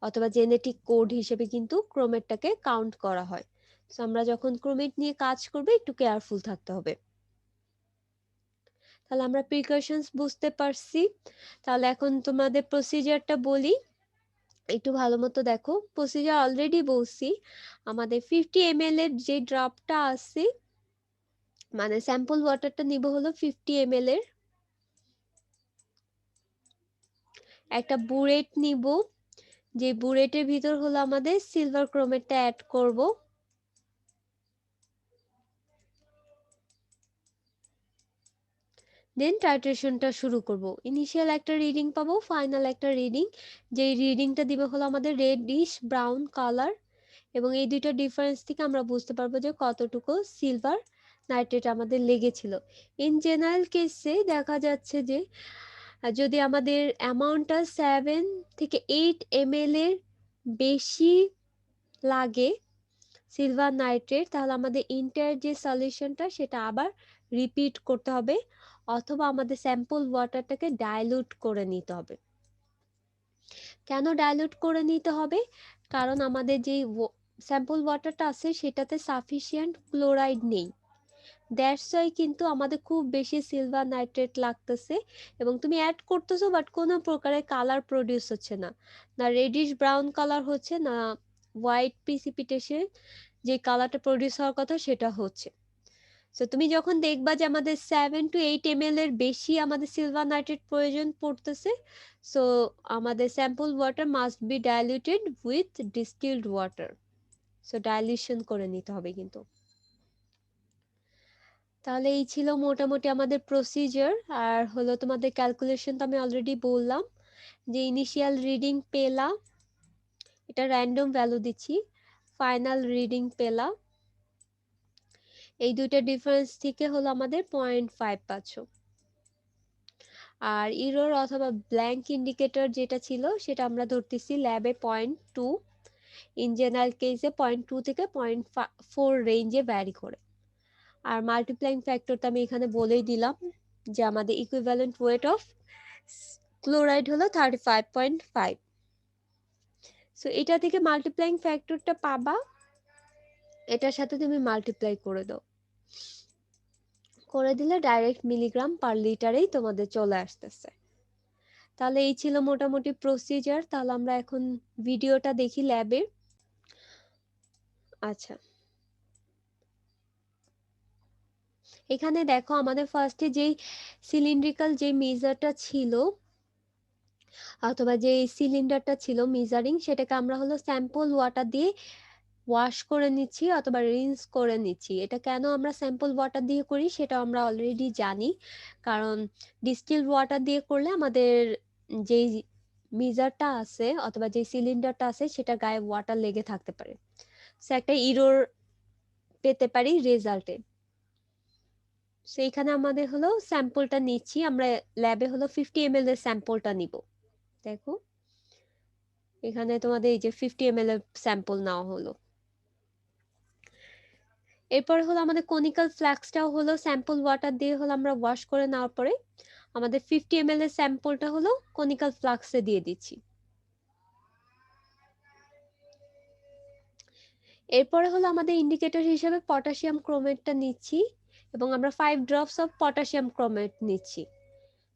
অথবা জেনেটিক কোড হিসেবে কিন্তু ক্রোমেটটাকে কাউন্ট করা হয়। সো আমরা যখন ক্রোমেট নিয়ে কাজ করবে একটু কেয়ারফুল থাকতে হবে। তাহলে আমরা প্রিকশনস বুঝতে পারছি, তাহলে এখন তোমাদের প্রসিজারটা বলি, একটু ভালো মতো দেখো। প্রসিজার অলরেডি বলছি, আমাদের 50 ml এর যে ড্রপটা আছে, মানে স্যাম্পল ওয়াটারটা নিব হলো 50 ml এর, একটা বুলেট নিব, যে বুলেটের ভিতর হলো আমাদের সিলভার ক্রোমেটটা অ্যাড করব। দেন টাইট্রেশনটা শুরু করব। ইনিশিয়াল একটা রিডিং পাবো, ফাইনাল একটা রিডিং। যেই রিডিংটা দিবে হলো আমাদের রেডিশ ব্রাউন কালার, এবং এই দুইটা ডিফারেন্স থেকে আমরা বুঝতে পারবো যে কতটুকু সিলভার নাইট্রেট আমাদের লেগেছিল। ইন জেনারেল কেসে দেখা যাচ্ছে যে যদি আমাদের অ্যামাউন্টটা 7 থেকে 8 ml এর বেশি লাগে সিলভার নাইট্রেট, তাহলে আমাদের ইন্টার যে সলিউশনটা সেটা আবার রিপিট করতে হবে, অথবা আমাদের স্যাম্পল ওয়াটারটাকে ডাইলুট করে নিতে হবে। কেন ডাইলুট করে নিতে হবে? কারণ আমাদের যেই স্যাম্পল ওয়াটারটা আছে সেটাতে সাফিসিয়েন্ট ক্লোরাইড নেই, দ্যাটস ওয়াই কিন্তু আমাদের খুব বেশি সিলভার নাইট্রেট লাগতেছে, এবং তুমি অ্যাড করতেছো বাট কোনো প্রকারের কালার প্রডিউস হচ্ছে না, না রেডিশ ব্রাউন কালার হচ্ছে, না হোয়াইট প্রিসিপিটেশন যে কালারটা প্রডিউস হওয়ার কথা সেটা হচ্ছে। সো তুমি যখন দেখবা যে আমাদের 7 to 8 ml এর বেশি আমাদের সিলভার নাইট্রেট প্রয়োজন পড়তেছে, সো আমাদের sample water must be diluted with distilled water. So dilution করে নিতে হবে কিন্তু। তাহলে এই ছিল মোটামুটি আমাদের প্রসিজার। আর হলো তোমাদের ক্যালকুলেশন তো আমি অলরেডি বললাম, যে ইনিশিয়াল রিডিং পেলা, এটা র্যান্ডম ভ্যালু দিচ্ছি, ফাইনাল রিডিং পেলা, এই দুইটা ডিফারেন্স থেকে হলো আমাদের 0.5 পাচ্ছ। আর ইরোর অথবা ব্ল্যাঙ্ক ইন্ডিকেটর যেটা ছিল সেটা আমরা ধরতেছি ল্যাবে 0.2, ইন জেনারেল কেসে 0.2 থেকে 0.4 রেঞ্জে ভ্যারি করে। আর মাল্টিপ্লাইং ফ্যাক্টরটা আমি এখানে বলেই দিলাম, যে আমাদের ইকুইভ্যালেন্ট ওয়েট অফ ক্লোরাইড হলো 35.5। সো এটা থেকে মাল্টিপ্লাইং ফ্যাক্টরটা পাবা, এটার সাথে তুমি মাল্টিপ্লাই করে দাও, করে দিলে ডাইরেক্ট মিলিগ্রাম পার লিটারেই তোমাদের চলে আসতেছে। তাহলে এই ছিল মোটামুটি প্রসিজার। তাহলে আমরা এখন ভিডিওটা দেখি ল্যাবের। আচ্ছা, এখানে দেখো আমাদের ফার্স্টে যেই সিলিন্ড্রিক্যাল যে মেজারটা ছিল, অথবা যে সিলিন্ডারটা ছিল মেজারিং, সেটাকে আমরা হলো স্যাম্পল ওয়াটার দিয়ে ওয়াশ করে নিচ্ছি অথবা রিন্স করে নিচ্ছি। এটা কেন আমরা স্যাম্পল ওয়াটার দিয়ে করি সেটা আমরা অলরেডি জানি, কারণ ডিস্টিলড ওয়াটার দিয়ে করলে আমাদের যেই মিজারটা আছে অথবা যে সিলিন্ডারটা আছে সেটা গায়ে ওয়াটার লেগে থাকতে পারে, সো একটা ইরোর পেতে পারি রেজাল্টে। সেইখানে আমাদের হলো স্যাম্পলটা নিচ্ছি আমরা, ল্যাবে হলো 50 ml এর স্যাম্পলটা নিব। দেখো এখানে তোমাদের এই যে 50 ml এর স্যাম্পল নেওয়া হলো। এরপর হলো আমাদের কনিক্যাল ফ্লাস্কটাও হলো স্যাম্পল ওয়াটার দিয়ে হলো আমরা ওয়াশ করে নেওয়ার পরে আমাদের 50 ml এর স্যাম্পলটা হলো কনিক্যাল ফ্লাস্কে দিয়ে দিচ্ছি। এরপরে হলো আমাদের ইন্ডিকেটর হিসেবে পটাশিয়াম ক্রোমেটটা নিচ্ছি, এবং আমরা 5 ড্রপস অফ পটাশিয়াম ক্রোমেট নিচ্ছি।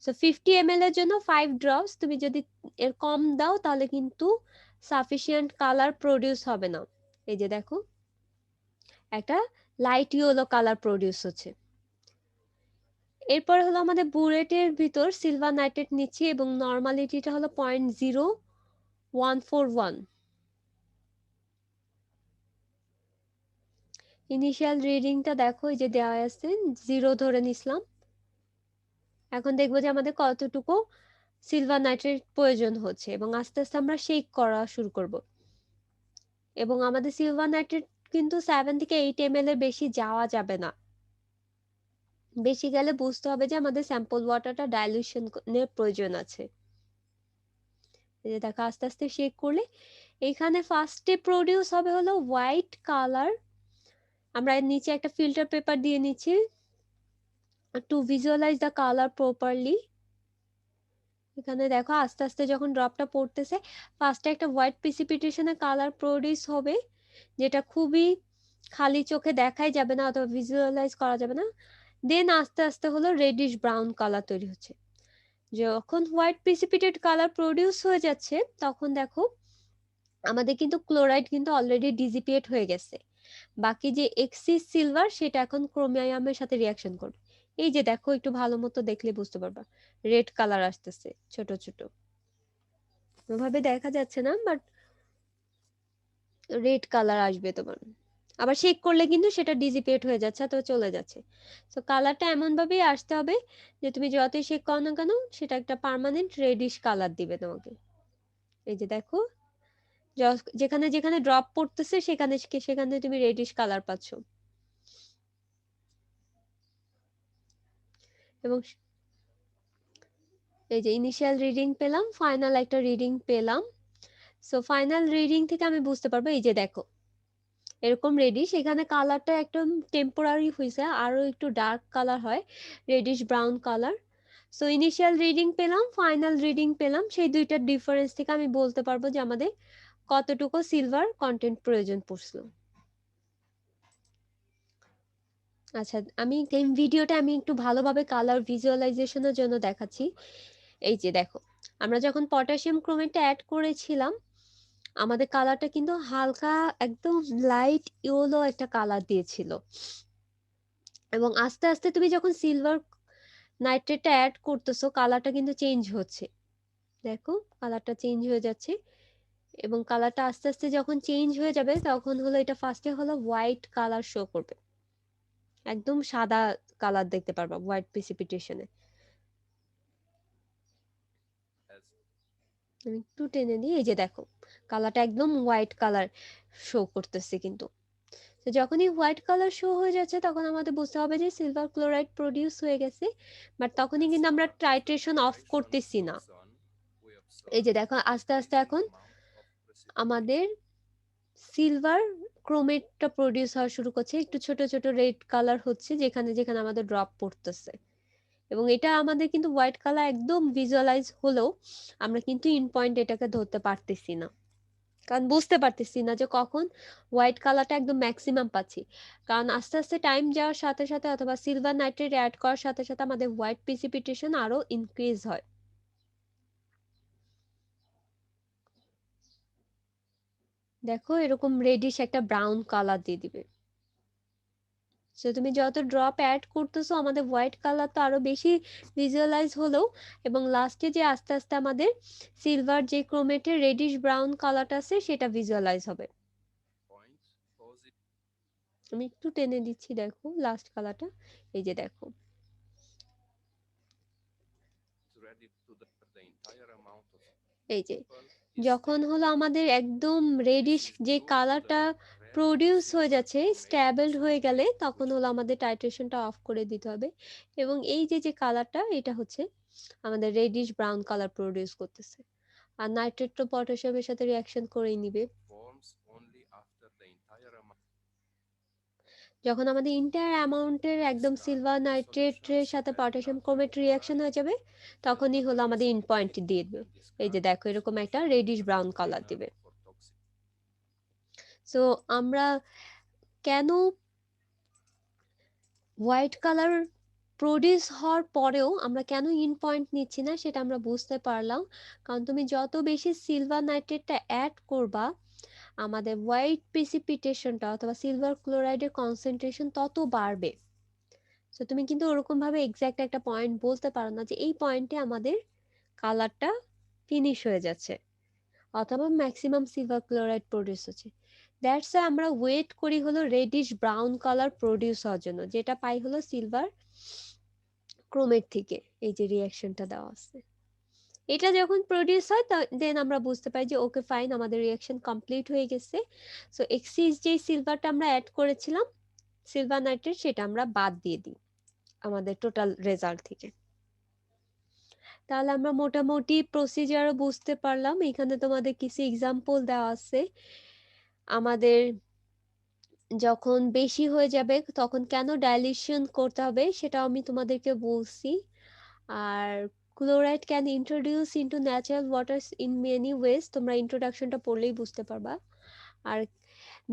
সো 50 ml এর জন্য 5 ড্রপস, তুমি যদি এর কম দাও তাহলে কিন্তু সাফিসিয়েন্ট কালার প্রডিউস হবে না। এই যে দেখো একটা লাইট ইয়েলো কালার প্রডিউস হচ্ছে। এরপর হলো আমাদের বুলেটের ভিতর সিলভার নাইট্রেট নিচ্ছি, এবং নর্মালিটিটা হলো 0.0141। ইনিশিয়াল রিডিংটা দেখো এই যে দেওয়া আছে, 0 ধরে নিছিলাম। এখন দেখবো যে আমাদের কতটুকু সিলভার নাইট্রেট প্রয়োজন হচ্ছে, এবং আস্তে আস্তে আমরা শেক করা শুরু করব। এবং আমাদের সিলভার নাইট্রেট কিন্তু 7 থেকে 8 ml এর বেশি যাওয়া যাবে না, বেশি গেলে বুঝতে হবে যে আমাদের স্যাম্পল ওয়াটারটা ডাইলিউশনের প্রয়োজন আছে। এই যে দেখো আস্তে আস্তে শেক করলে এখানে ফার্স্টে প্রডিউস হবে হলো হোয়াইট কালার। আমরা এর নিচে একটা ফিল্টার পেপার দিয়ে নিচ্ছি to visualize the colour properly. এখানে দেখো আস্তে আস্তে যখন ড্রপটা পড়তেছে, ফার্স্টে একটা হোয়াইট প্রিসিপিটেশনের কালার প্রডিউস হবে, যেটা খুবই খালি চোখে দেখাই যাবে না অথবা ভিজুয়ালাইজ করা যাবে না। দেন আস্তে আস্তে হলো রেডিশ ব্রাউন কালার তৈরি হচ্ছে। যখন হোয়াইট প্রিসিপিটেড কালার প্রডিউস হয়ে যাচ্ছে তখন দেখো আমাদের কিন্তু ক্লোরাইড কিন্তু অলরেডি ডিজিপিয়েট হয়ে গেছে, বাকি যে এক্সিস সিলভার সেটা এখন ক্রোমিয়ামের সাথে রিয়াকশন করবে। এই যে দেখো একটু ভালো মতো দেখলে বুঝতে পারবা রেড কালার আসতেছে ছোট ছোট, ওভাবে দেখা যাচ্ছে না বাট রেড কালার আসবে তোমার। আবার শেক করলে কিন্তু সেটা ডিসিপেট হয়ে যাচ্ছে অথবা চলে যাচ্ছে। সো কালারটা এমনভাবেই আসতে হবে যে তুমি যতই শেক করো না কেন সেটা একটা পার্মানেন্ট রেডিশ কালার দিবে তোমাকে। এই যে দেখো, যেখানে যেখানে ড্রপ পড়তেছে সেখানে সেখানে তুমি রেডিশ কালার পাচ্ছ। এবং এই যে ইনিশিয়াল রিডিং পেলাম, ফাইনাল একটা রিডিং পেলাম। সো ফাইনাল রিডিং থেকে আমি বুঝতে পারবো, এই যে দেখো এরকম রেডিশ, এখানে কালারটা একদম টেম্পোরারি হয়েছে, আরো একটু ডার্ক কালার হয়, radish brown colour. So initial reading পেলাম, ফাইনাল রিডিং পেলাম, সেই দুইটার ডিফারেন্স থেকে আমি বলতে পারবো যে আমাদের কতটুকু সিলভার কন্টেন্ট প্রয়োজন পড়ছিল। আচ্ছা, আমি এই ভিডিওটা আমি একটু ভালোভাবে কালার ভিজুয়ালাইজেশনের জন্য দেখাচ্ছি। এই যে দেখো, আমরা যখন পটাশিয়াম ক্রোমেটটা অ্যাড করেছিলাম আমাদের কালারটা কিন্তু হালকা একদম লাইট ইয়েলো একটা কালার দিয়েছিল, এবং আস্তে আস্তে তুমি যখন সিলভার নাইট্রেটটা অ্যাড করতেছো কালারটা কিন্তু চেঞ্জ হচ্ছে। দেখো কালারটা চেঞ্জ হয়ে যাচ্ছে, এবং কালারটা আস্তে আস্তে যখন চেঞ্জ হয়ে যাবে তখন হলো এটা ফার্স্টে হলো হোয়াইট কালার শো করবে, একদম সাদা কালার দেখতে পারবা হোয়াইট প্রিসিপিটেশনে। আমি একটু টেনে দিই, এই যে দেখো কালারটা একদম হোয়াইট কালার শো করতেছে কিন্তু। তো যখনই হোয়াইট কালার শো হয়ে যাচ্ছে তখন আমাদের বুঝতে হবে যে সিলভার ক্লোরাইড প্রডিউস হয়ে গেছে, বাট তখনই কিন্তু আমরা টাইট্রেশন অফ করতেছি না। এই যে দেখো আস্তে আস্তে এখন আমাদের সিলভার ক্রোমেটটা প্রডিউস হওয়া শুরু করছে, একটু ছোট ছোট রেড কালার হচ্ছে যেখানে যেখানে আমাদের ড্রপ পড়তেছে, এবং এটা আমাদের কিন্তু হোয়াইট কালার একদম ভিজুয়ালাইজ হলেও আমরা কিন্তু ইন পয়েন্ট এটাকে ধরতে পারতেছি না, কারণ বুঝতে পারতেছি না যে কখন হোয়াইট কালারটা একদম ম্যাক্সিমাম পাচ্ছি। কারণ আস্তে আস্তে টাইম যাওয়ার সাথে সাথে অথবা সিলভার নাইট্রেট অ্যাড করার সাথে সাথে আমাদের হোয়াইট প্রিসিপিটেশন আরো ইনক্রিজ হয়। দেখো এরকম রেডিশ একটা ব্রাউন কালার দিয়ে দিবে। সো তুমি যত ড্রপ অ্যাড করতেছো আমাদের হোয়াইট কালার তো আরো বেশি ভিজুয়ালাইজ হলো, এবং লাস্টে যে আস্তে আস্তে আমাদের সিলভার যে ক্রোমেটের রেডিশ ব্রাউন কালারটা আছে সেটা ভিজুয়ালাইজ হবে। আমি একটু টেনে দিচ্ছি, দেখো লাস্ট কালারটা, এই যে দেখো এই যে যখন হলো আমাদের একদম রেডিশ যে কালারটা প্রডিউস হয়ে যাচ্ছে স্ট্যাবলড হয়ে গেলে তখন হলো আমাদের টাইট্রেশনটা অফ করে দিতে হবে, এবং এই যে যে কালারটা এটা হচ্ছে আমাদের রেডিশ ব্রাউন কালার প্রডিউস করতেছে। আর নাইট্রেট তো পটাশিয়ামের সাথে রিয়াকশন করেই নিবে। যখন আমাদের ইন্টার অ্যামাউন্টের একদম সিলভার নাইট্রেটের সাথে পটাশিয়াম ক্রোমেট রিয়াকশন হয়ে যাবে তখনই হলো আমাদের ইন পয়েন্ট দিয়ে দিবে। এই যে দেখো এরকম একটা রেডিশ ব্রাউন কালার দিবে। সো আমরা কেন হোয়াইট কালার প্রডিউস হওয়ার পরেও আমরা কেন ইন পয়েন্ট নিচ্ছি না সেটা আমরা বুঝতে পারলাম, কারণ তুমি যত বেশি সিলভার নাইট্রেটটা অ্যাড করবা আমাদের হোয়াইট প্রিসিপিটেশনটা অথবা সিলভার ক্লোরাইডের কনসেন্ট্রেশন তত বাড়বে। সো তুমি কিন্তু ওরকম ভাবে এক্সাক্ট একটা পয়েন্ট বলতে পারো না যে এই পয়েন্টে আমাদের কালারটা ফিনিশ হয়ে যাচ্ছে অথবা ম্যাক্সিমাম সিলভার ক্লোরাইড প্রডিউস হচ্ছে। দ্যাটস আমরা ওয়েট করি হলো রেডিশ ব্রাউন কালার প্রডিউস হওয়ার জন্য, যেটা পাই হলো সিলভার ক্রোমেট থেকে। এই যে রিয়াকশনটা দেওয়া আছে এটা যখন প্রডিউস হয় দেন আমরা বুঝতে পারি যে ওকে ফাইন আমাদের রিয়াকশন কমপ্লিট হয়ে গেছে। সো এক্সিস যে সিলভারটা আমরা অ্যাড করেছিলাম সিলভার নাইট্রেট সেটা আমরা বাদ দিয়ে দিই আমাদের টোটাল রেজাল্ট থেকে। তাহলে আমরা মোটামুটি প্রসিজারও বুঝতে পারলাম। এখানে তোমাদের কিছু এক্সাম্পল দেওয়া আছে আমাদের যখন বেশি হয়ে যাবে তখন কেন ডাইলিউশন করতে হবে সেটাও আমি তোমাদেরকে বলছি। আর chloride can introduce into natural water in many ways, তোমরা ইন্ট্রোডাকশনটা পড়লেই বুঝতে পারবা। আর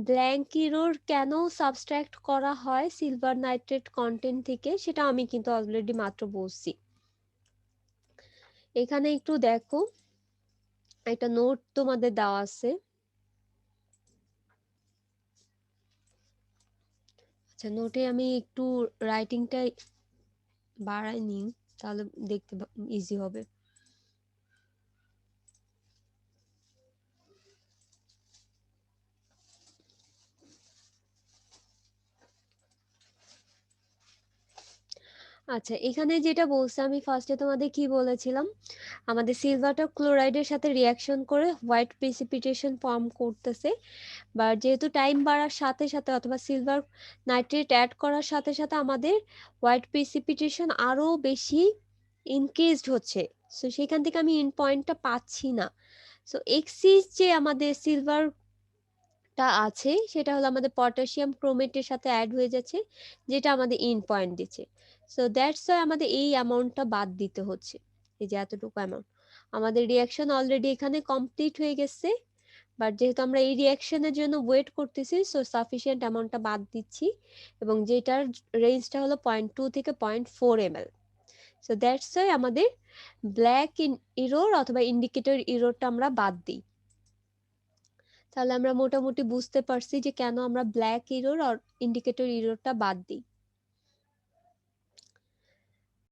ব্ল্যাঙ্ক ইরোর কেন সাবস্ট্রাক্ট করা হয় সিলভার নাইট্রেট কন্টেন্ট থেকে সেটা আমি কিন্তু অলরেডি মাত্র বলছি। এখানে একটু দেখো একটা নোট তোমাদের দেওয়া আছে। আচ্ছা নোটে আমি একটু রাইটিংটা বাড়াই নিই তাহলে দেখতে ইজি হবে। আচ্ছা, এখানে যেটা বলছে আমি ফার্স্টে তোমাদের কি বলেছিলাম, আমাদের সিলভারটা ক্লোরাইডের সাথে রিয়াকশন করে হোয়াইট প্রিসিপিটেশন ফর্ম করতেছে, বা যেহেতু টাইম বাড়ার সাথে সাথে অথবা সিলভার নাইট্রেট অ্যাড করার সাথে সাথে আমাদের হোয়াইট প্রিসিপিটেশন আরও বেশি ইনক্রিজড হচ্ছে। সো সেখান থেকে আমি ইন পয়েন্টটা পাচ্ছি না। সো এক্সিস যে আমাদের সিলভারটা আছে সেটা হলো আমাদের পটাশিয়াম ক্রোমেটের সাথে অ্যাড হয়ে যাচ্ছে, যেটা আমাদের ইন পয়েন্ট দিচ্ছে। সো দ্যাটস ওয়াই আমাদের এই অ্যামাউন্টটা বাদ দিতে হচ্ছে, এই যে এতটুকু অ্যামাউন্ট। আমাদের রিয়াকশন অলরেডি এখানে কমপ্লিট হয়ে গেছে, বাট যেহেতু আমরা এই রিয়াকশনের জন্য ওয়েট করতেছি, সো সাফিসিয়েন্ট অ্যামাউন্টটা বাদ দিচ্ছি, এবং যেটার রেঞ্জটা হলো 0.2 থেকে 0.4 ml। সো দ্যাটস ওয়াই আমাদের ব্ল্যাক ইরোর অথবা ইন্ডিকেটর ইরোরটা আমরা বাদ দিই। তাহলে আমরা মোটামুটি বুঝতে পারছি যে কেন আমরা ব্ল্যাক ইরোর আর ইন্ডিকেটর ইরোরটা বাদ দিই।